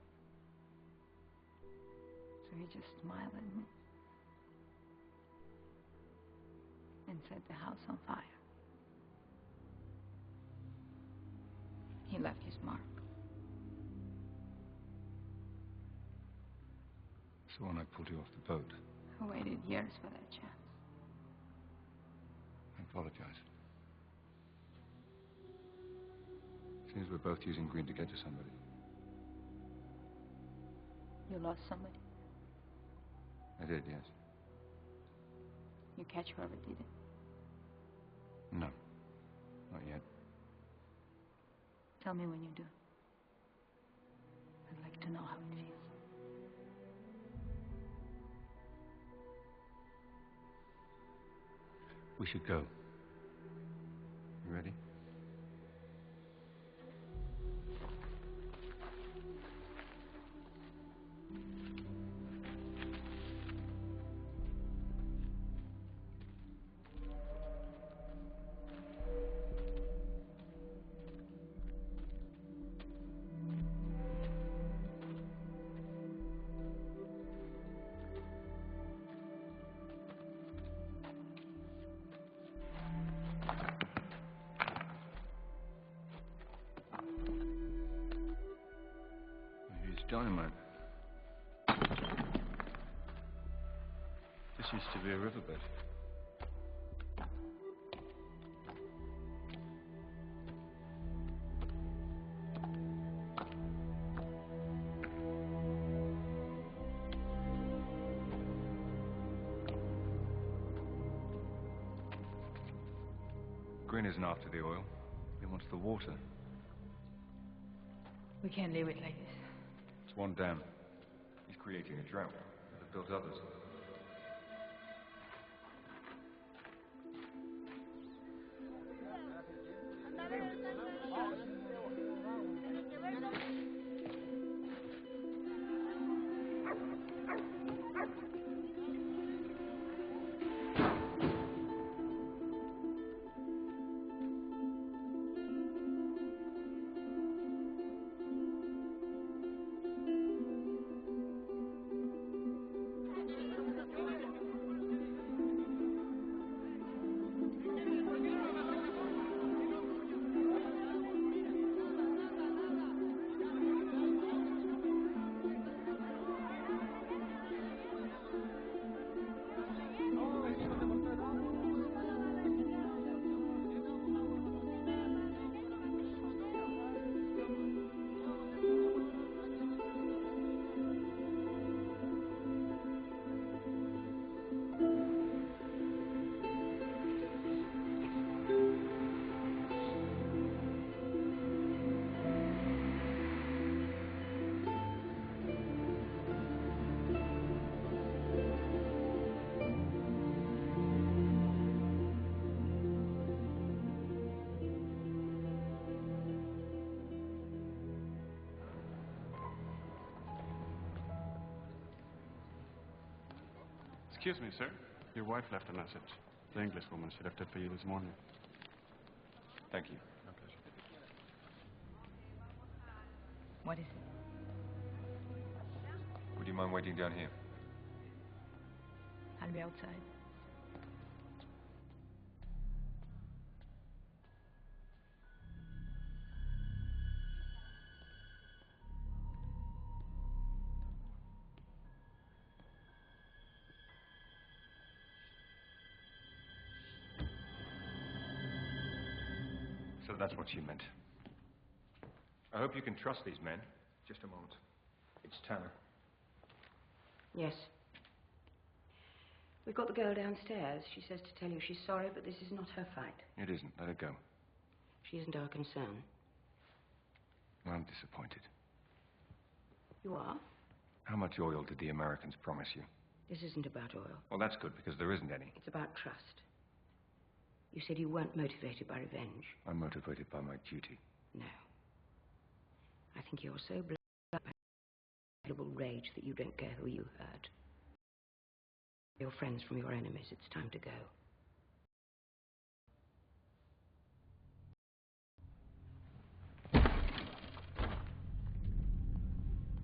So he just smiled at me and set the house on fire. He left his mark. So when I pulled you off the boat, I waited years for that chance. I apologize. Seems we're both using Green to get to somebody. You lost somebody. I did, yes. You catch whoever did it. No, not yet. Tell me when you do. I'd like to know how it feels. We should go. You ready? Dynamite. This used to be a riverbed. Green isn't after the oil. He wants the water. We can't leave it like this. It's one dam. He's creating a drought. I've built others. Excuse me, sir. Your wife left a message. The Englishwoman. She left it for you this morning. Thank you. My pleasure. What is it? Would you mind waiting down here? I'll be outside. So that's what she meant. I hope you can trust these men. Just a moment. It's Tanner. Yes. We've got the girl downstairs. She says to tell you she's sorry, but this is not her fight. It isn't. Let her go. She isn't our concern. I'm disappointed. You are? How much oil did the Americans promise you? This isn't about oil. Well, that's good, because there isn't any. It's about trust. You said you weren't motivated by revenge. I'm motivated by my duty. No. I think you're so blown up by incredible rage that you don't care who you hurt. Your friends from your enemies, it's time to go.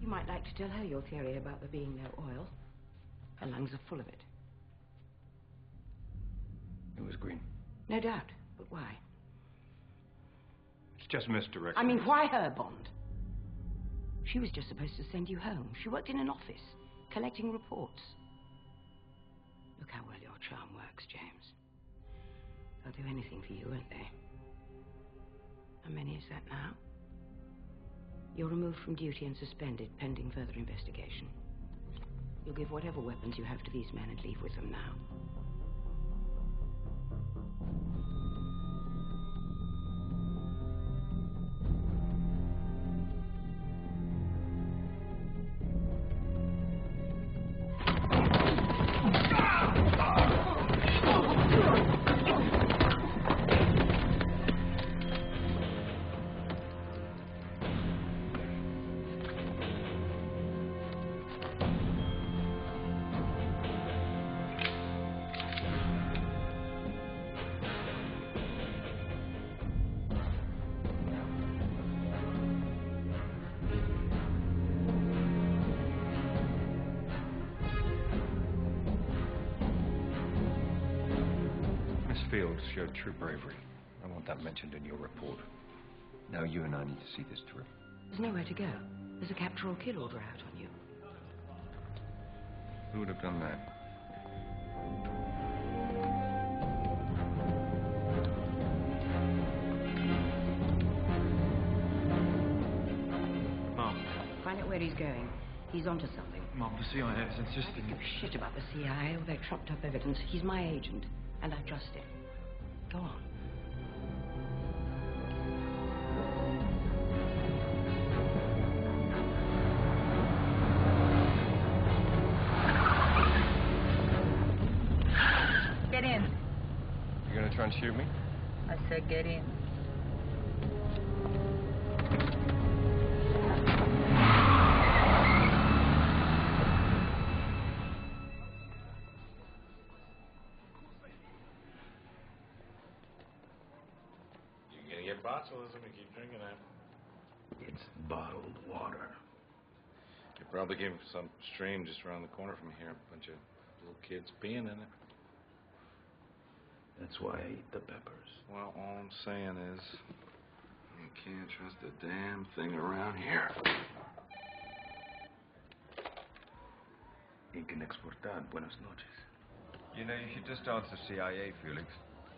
You might like to tell her your theory about there being no oil. Her lungs are full of it. It was green. No doubt, but why? It's just misdirection. I mean, why her, Bond? She was just supposed to send you home. She worked in an office, collecting reports. Look how well your charm works, James. They'll do anything for you, won't they? How many is that now? You're removed from duty and suspended pending further investigation. You'll give whatever weapons you have to these men and leave with them now. Fields showed true bravery. I want that mentioned in your report. Now you and I need to see this through. There's nowhere to go. There's a capture or kill order out on you. Who would have done that? Mom. Find out where he's going. He's onto something. Mom, the CIA is insisting... I don't give a shit about the CIA or their trumped-up evidence. He's my agent, and I trust him. Go on. Get in. You gonna try and shoot me? I said get in. Botulism, you keep drinking it. It's bottled water. You probably came from some stream just around the corner from here. A bunch of little kids peeing in it. That's why I eat the peppers. Well, all I'm saying is, you can't trust a damn thing around here. Y que exportar. Buenas noches. You know, you should just ask the CIA, Felix.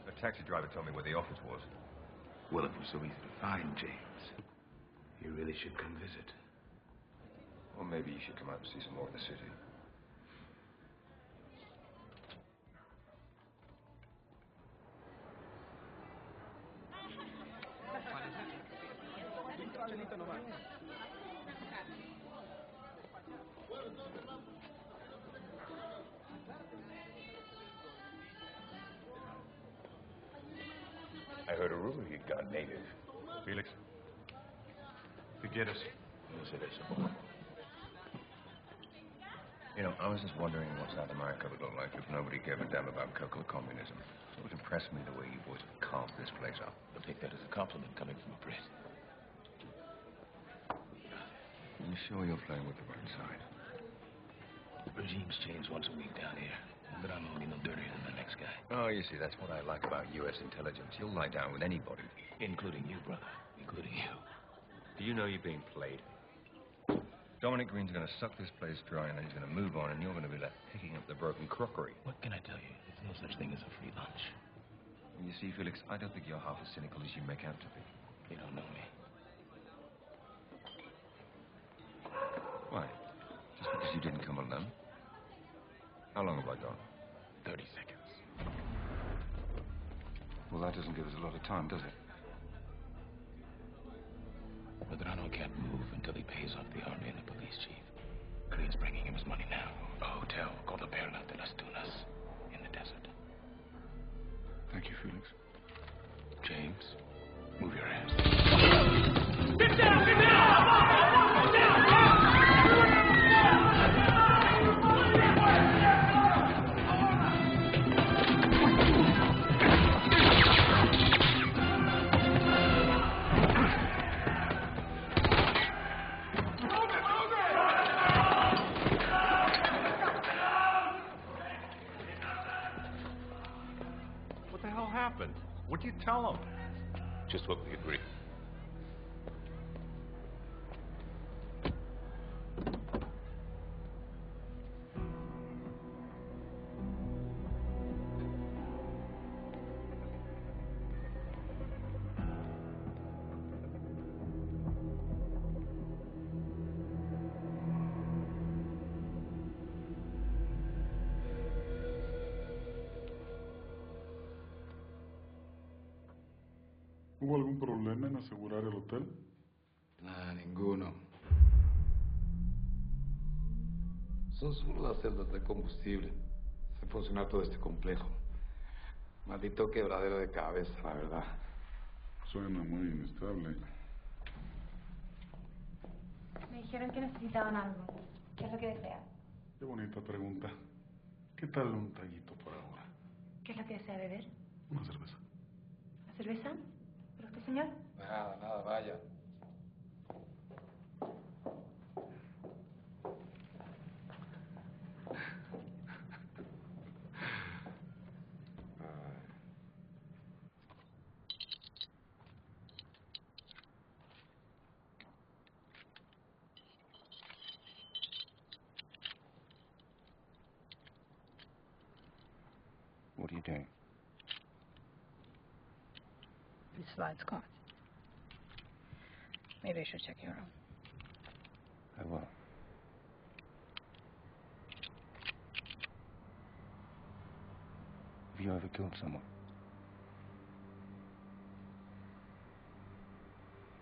The taxi driver told me where the office was. Well, it was so easy to find, James. You really should come visit. Or maybe you should come out and see some more of the city. I heard a rumor you'd gone native. Felix. Figueres. No sé de eso. You know, I was just wondering what South America would look like if nobody gave a damn about Cocoa communism. So it impressed me the way you boys have carved this place up. I'll take that as a compliment coming from a Brit. Are you sure you're playing with the right side? Regimes change once a week down here. But I'm only no dirtier than the next guy. Oh, you see, that's what I like about U.S. intelligence. You'll lie down with anybody. Including you, brother. Including you. Do you know you're being played? Dominic Green's going to suck this place dry, and then he's going to move on, and you're going to be left picking up the broken crockery. What can I tell you? There's no such thing as a free lunch. You see, Felix, I don't think you're half as cynical as you make out to be. You don't know me. Why? Just because you didn't come alone? How long have I got? 30 seconds. Well, that doesn't give us a lot of time, does it? Medrano can't move until he pays off the army and the police chief. Green's bringing him his money now. A hotel called the Perla de las Tunas in the desert. Thank you, Felix. James, move your ass. Get down! Get down! Get down! What the hell happened? What'd you tell them? Just what we agreed. ¿Hubo algún problema en asegurar el hotel? Nah, ninguno. Son solo las celdas de combustible. Hace funcionar todo este complejo. Maldito quebradero de cabeza, la verdad. Suena muy inestable. Me dijeron que necesitaban algo. ¿Qué es lo que desean? Qué bonita pregunta. ¿Qué tal un traguito por ahora? ¿Qué es lo que desea beber? Una cerveza. ¿La cerveza? ¿Pero usted, señor? Nada, vaya. What are you doing? This flight's caught. Maybe I should check your room. I will. Have you ever killed someone?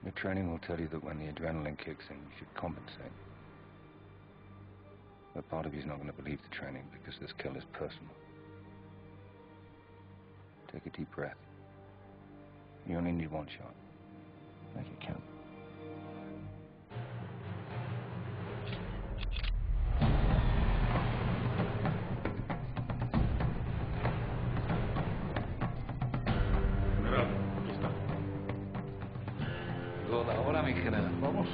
Your training will tell you that when the adrenaline kicks in, you should compensate. But part of you's not going to believe the training because this kill is personal. Take a deep breath. You only need one shot. Make it count. Ahora, mi general. Vamos.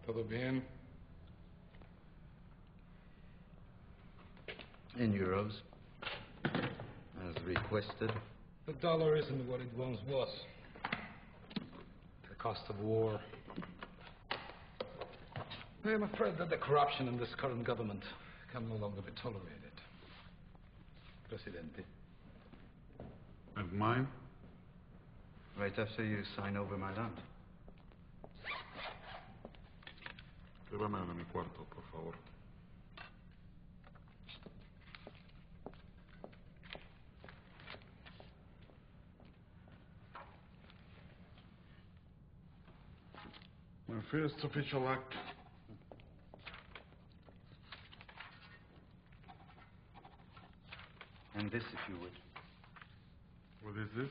¿Todo bien? In euros, as requested. The dollar isn't what it once was. The cost of war. I am afraid that the corruption in this current government can no longer be tolerated. Presidente. And mine? Right after you sign over my land. Llévame a mi cuarto, por favor. My first official act. And this, if you would. What is this?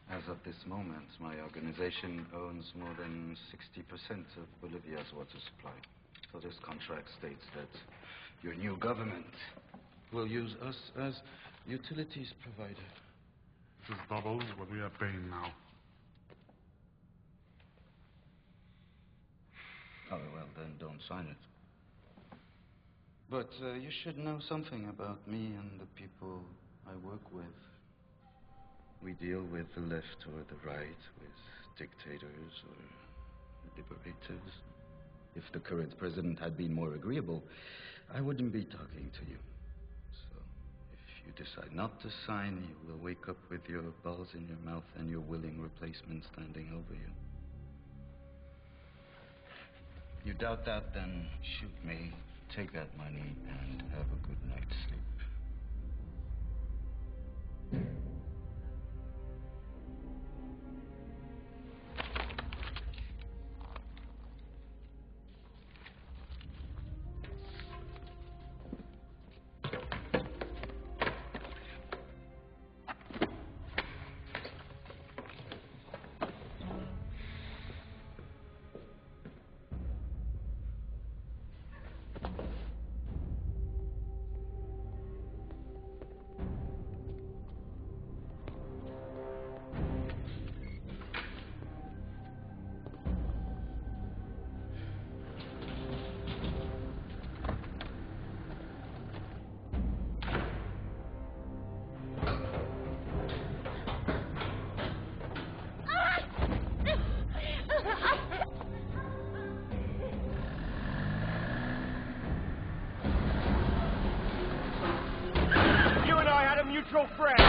As of this moment, my organization owns more than 60% of Bolivia's water supply. So this contract states that your new government will use us as utilities provider. This doubles what we are paying now. Oh, well, then don't sign it. But you should know something about me and the people I work with. We deal with the left or the right, with dictators or liberators. If the current president had been more agreeable, I wouldn't be talking to you. So, if you decide not to sign, you will wake up with your balls in your mouth and your willing replacement standing over you. You doubt that, then shoot me, take that money, and have a good night's sleep. Mutual friend.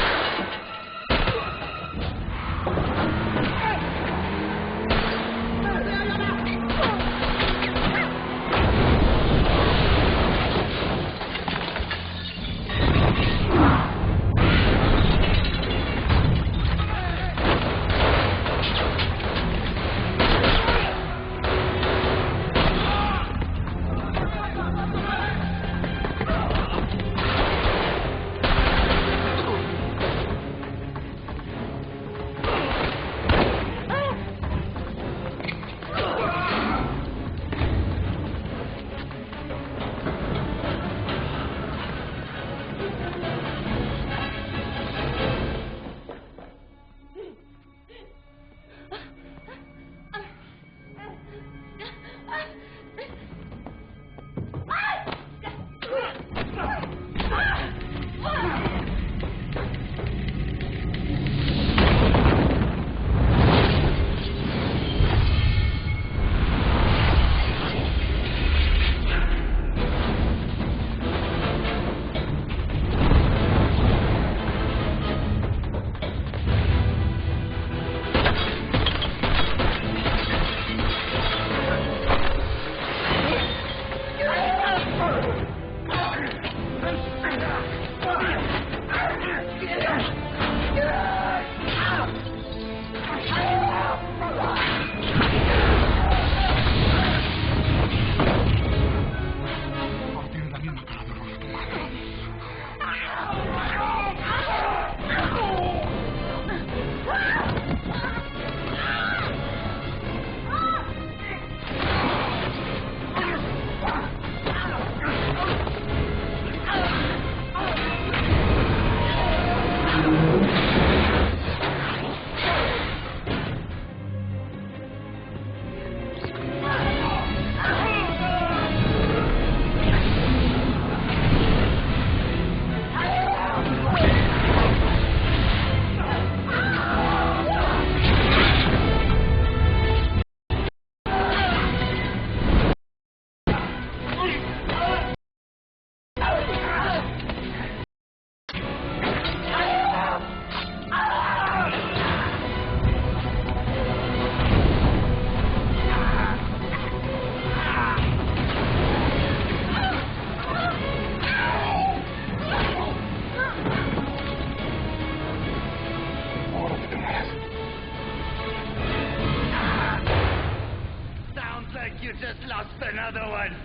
you just lost another one.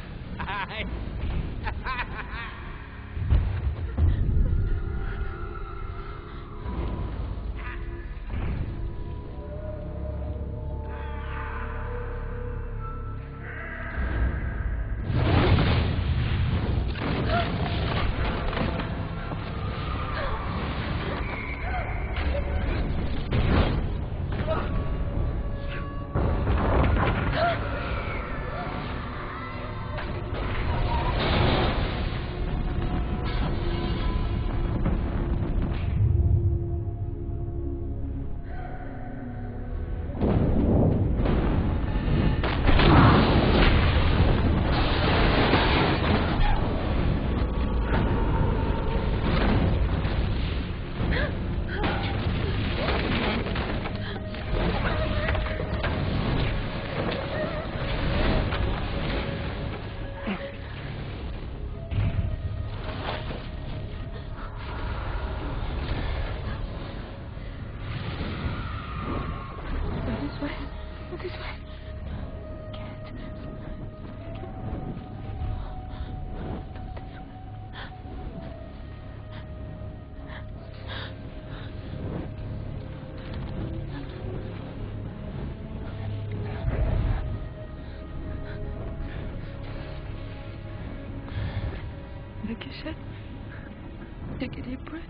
Like you said, take a deep breath.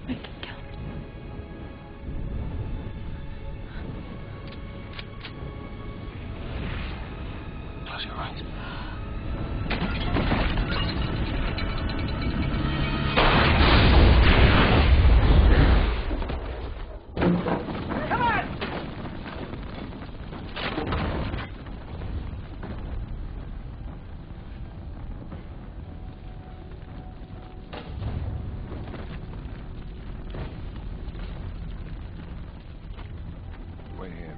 Make it count. Close your eyes. Wait here.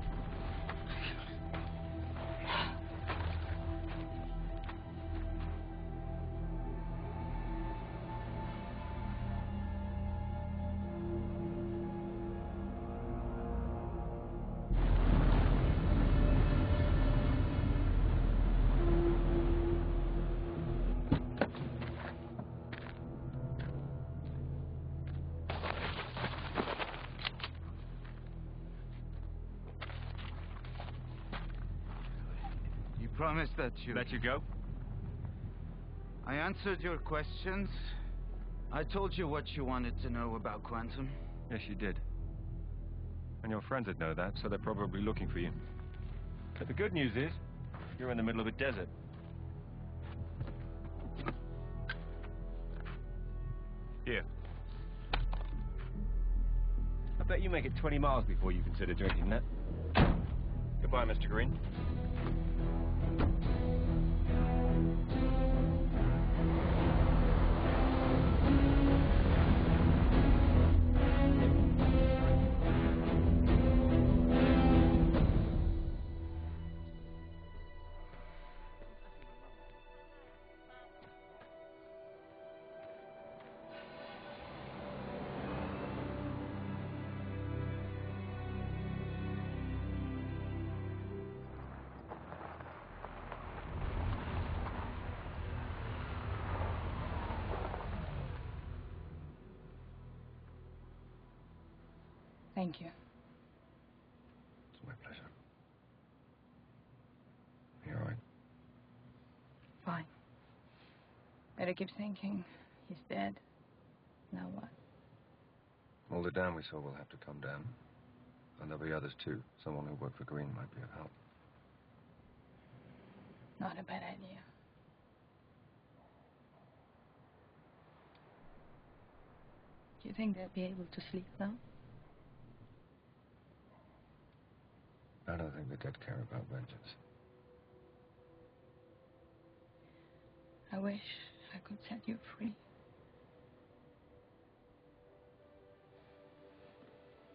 You promised that you... Let you go? I answered your questions. I told you what you wanted to know about Quantum. Yes, you did. And your friends would know that, so they're probably looking for you. But the good news is, you're in the middle of a desert. Here. I bet you make it 20 miles before you consider drinking that. Goodbye, Mr. Green. Thank you. It's my pleasure. You all right? Fine. But I keep thinking, he's dead. Now what? All the dam we saw will have to come down. And there'll be others too. Someone who worked for Green might be of help. Not a bad idea. Do you think they'll be able to sleep now? I don't think the dead care about vengeance. I wish I could set you free.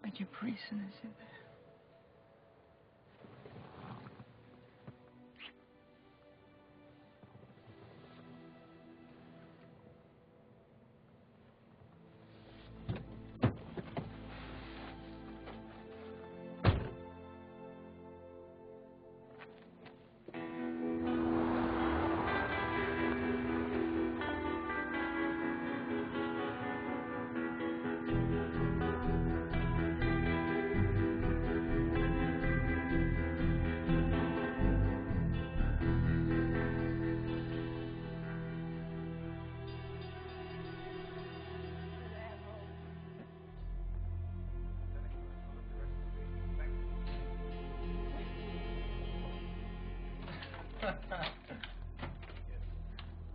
But your prison is in there.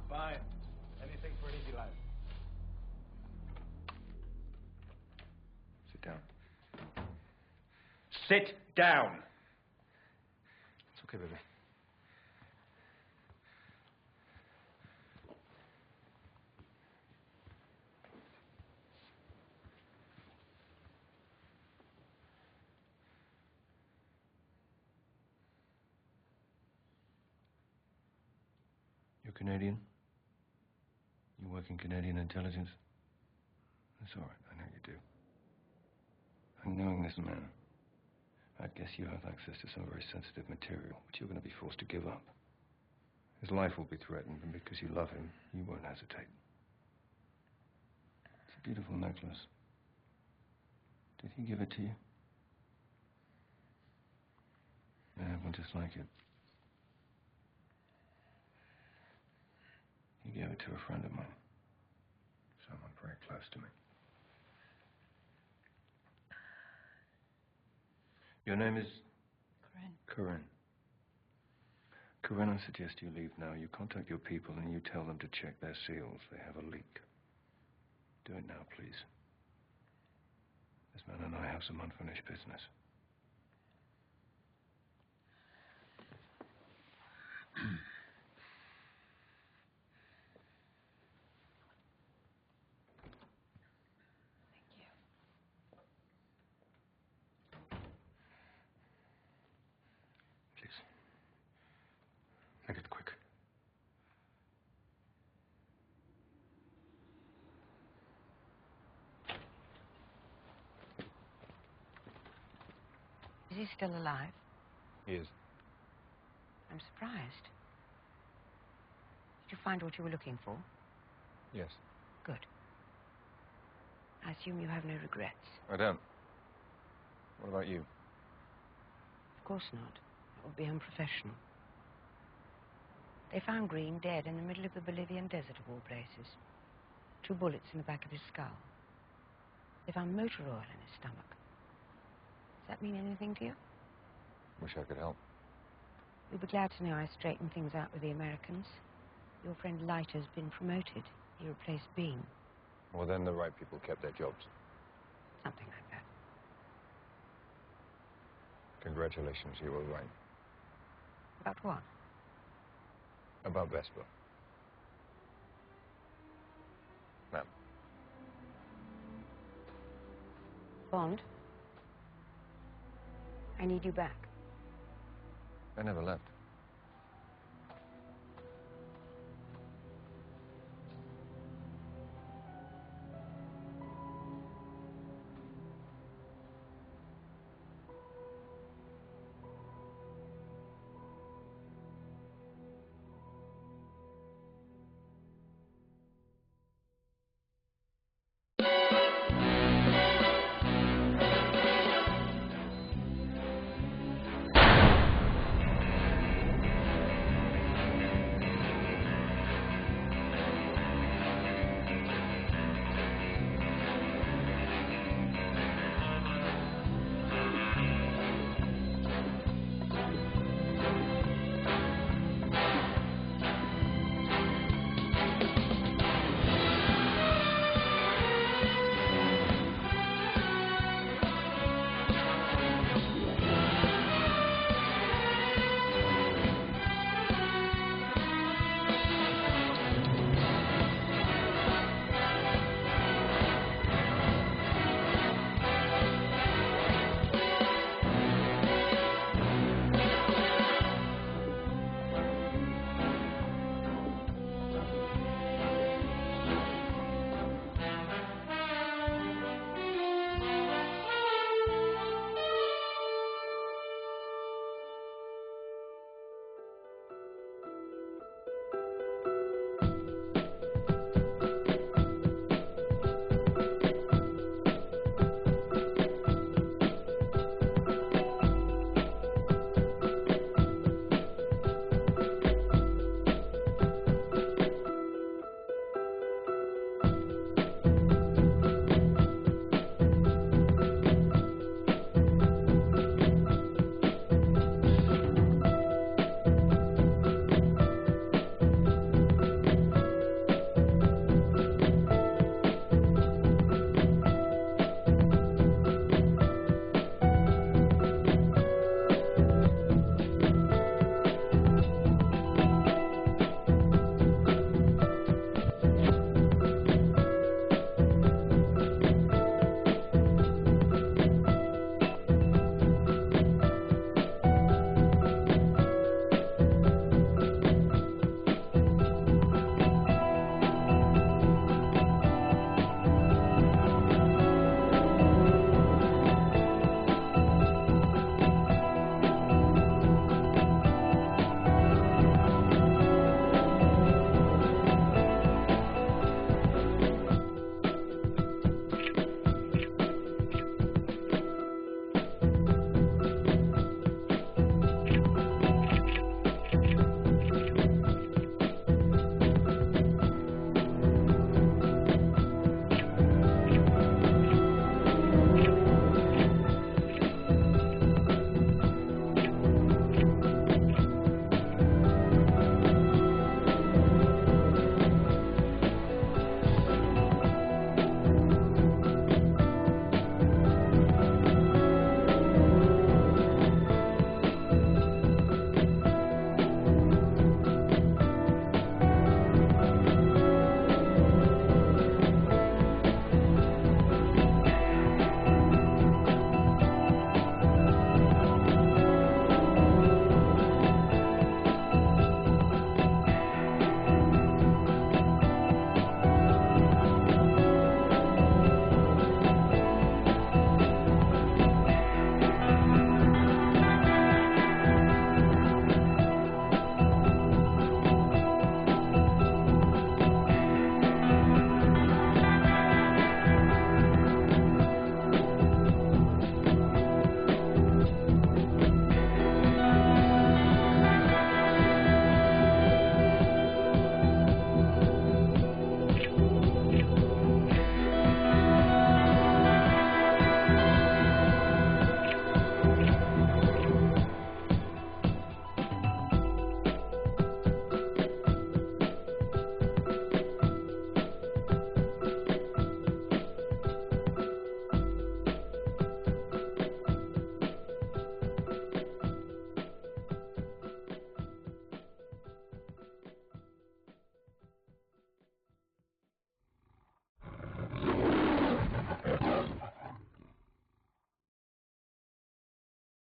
Fine. Anything for an easy life. Sit down. Sit down. It's okay, baby. You're Canadian? You work in Canadian intelligence? That's all right. I know you do. And knowing this man, I'd guess you have access to some very sensitive material, which you're going to be forced to give up. His life will be threatened, and because you love him, you won't hesitate. It's a beautiful necklace. Did he give it to you? I have one just like it. He gave it to a friend of mine. Someone very close to me. Your name is? Corinne. Corinne, I suggest you leave now. You contact your people and you tell them to check their seals. They have a leak. Do it now, please. This man and I have some unfinished business. Please. Make it quick. Is he still alive? He is. I'm surprised. Did you find what you were looking for? Yes. Good. I assume you have no regrets. I don't. What about you? Of course not. That would be unprofessional. They found Green dead in the middle of the Bolivian desert of all places. 2 bullets in the back of his skull. They found motor oil in his stomach. Does that mean anything to you? Wish I could help. You'll be glad to know I straightened things out with the Americans. Your friend Leiter's been promoted. He replaced Bean. Well, then the right people kept their jobs. Something like that. Congratulations, you were right. About what? About Vesper. Ma'am. Bond? I need you back. I never left.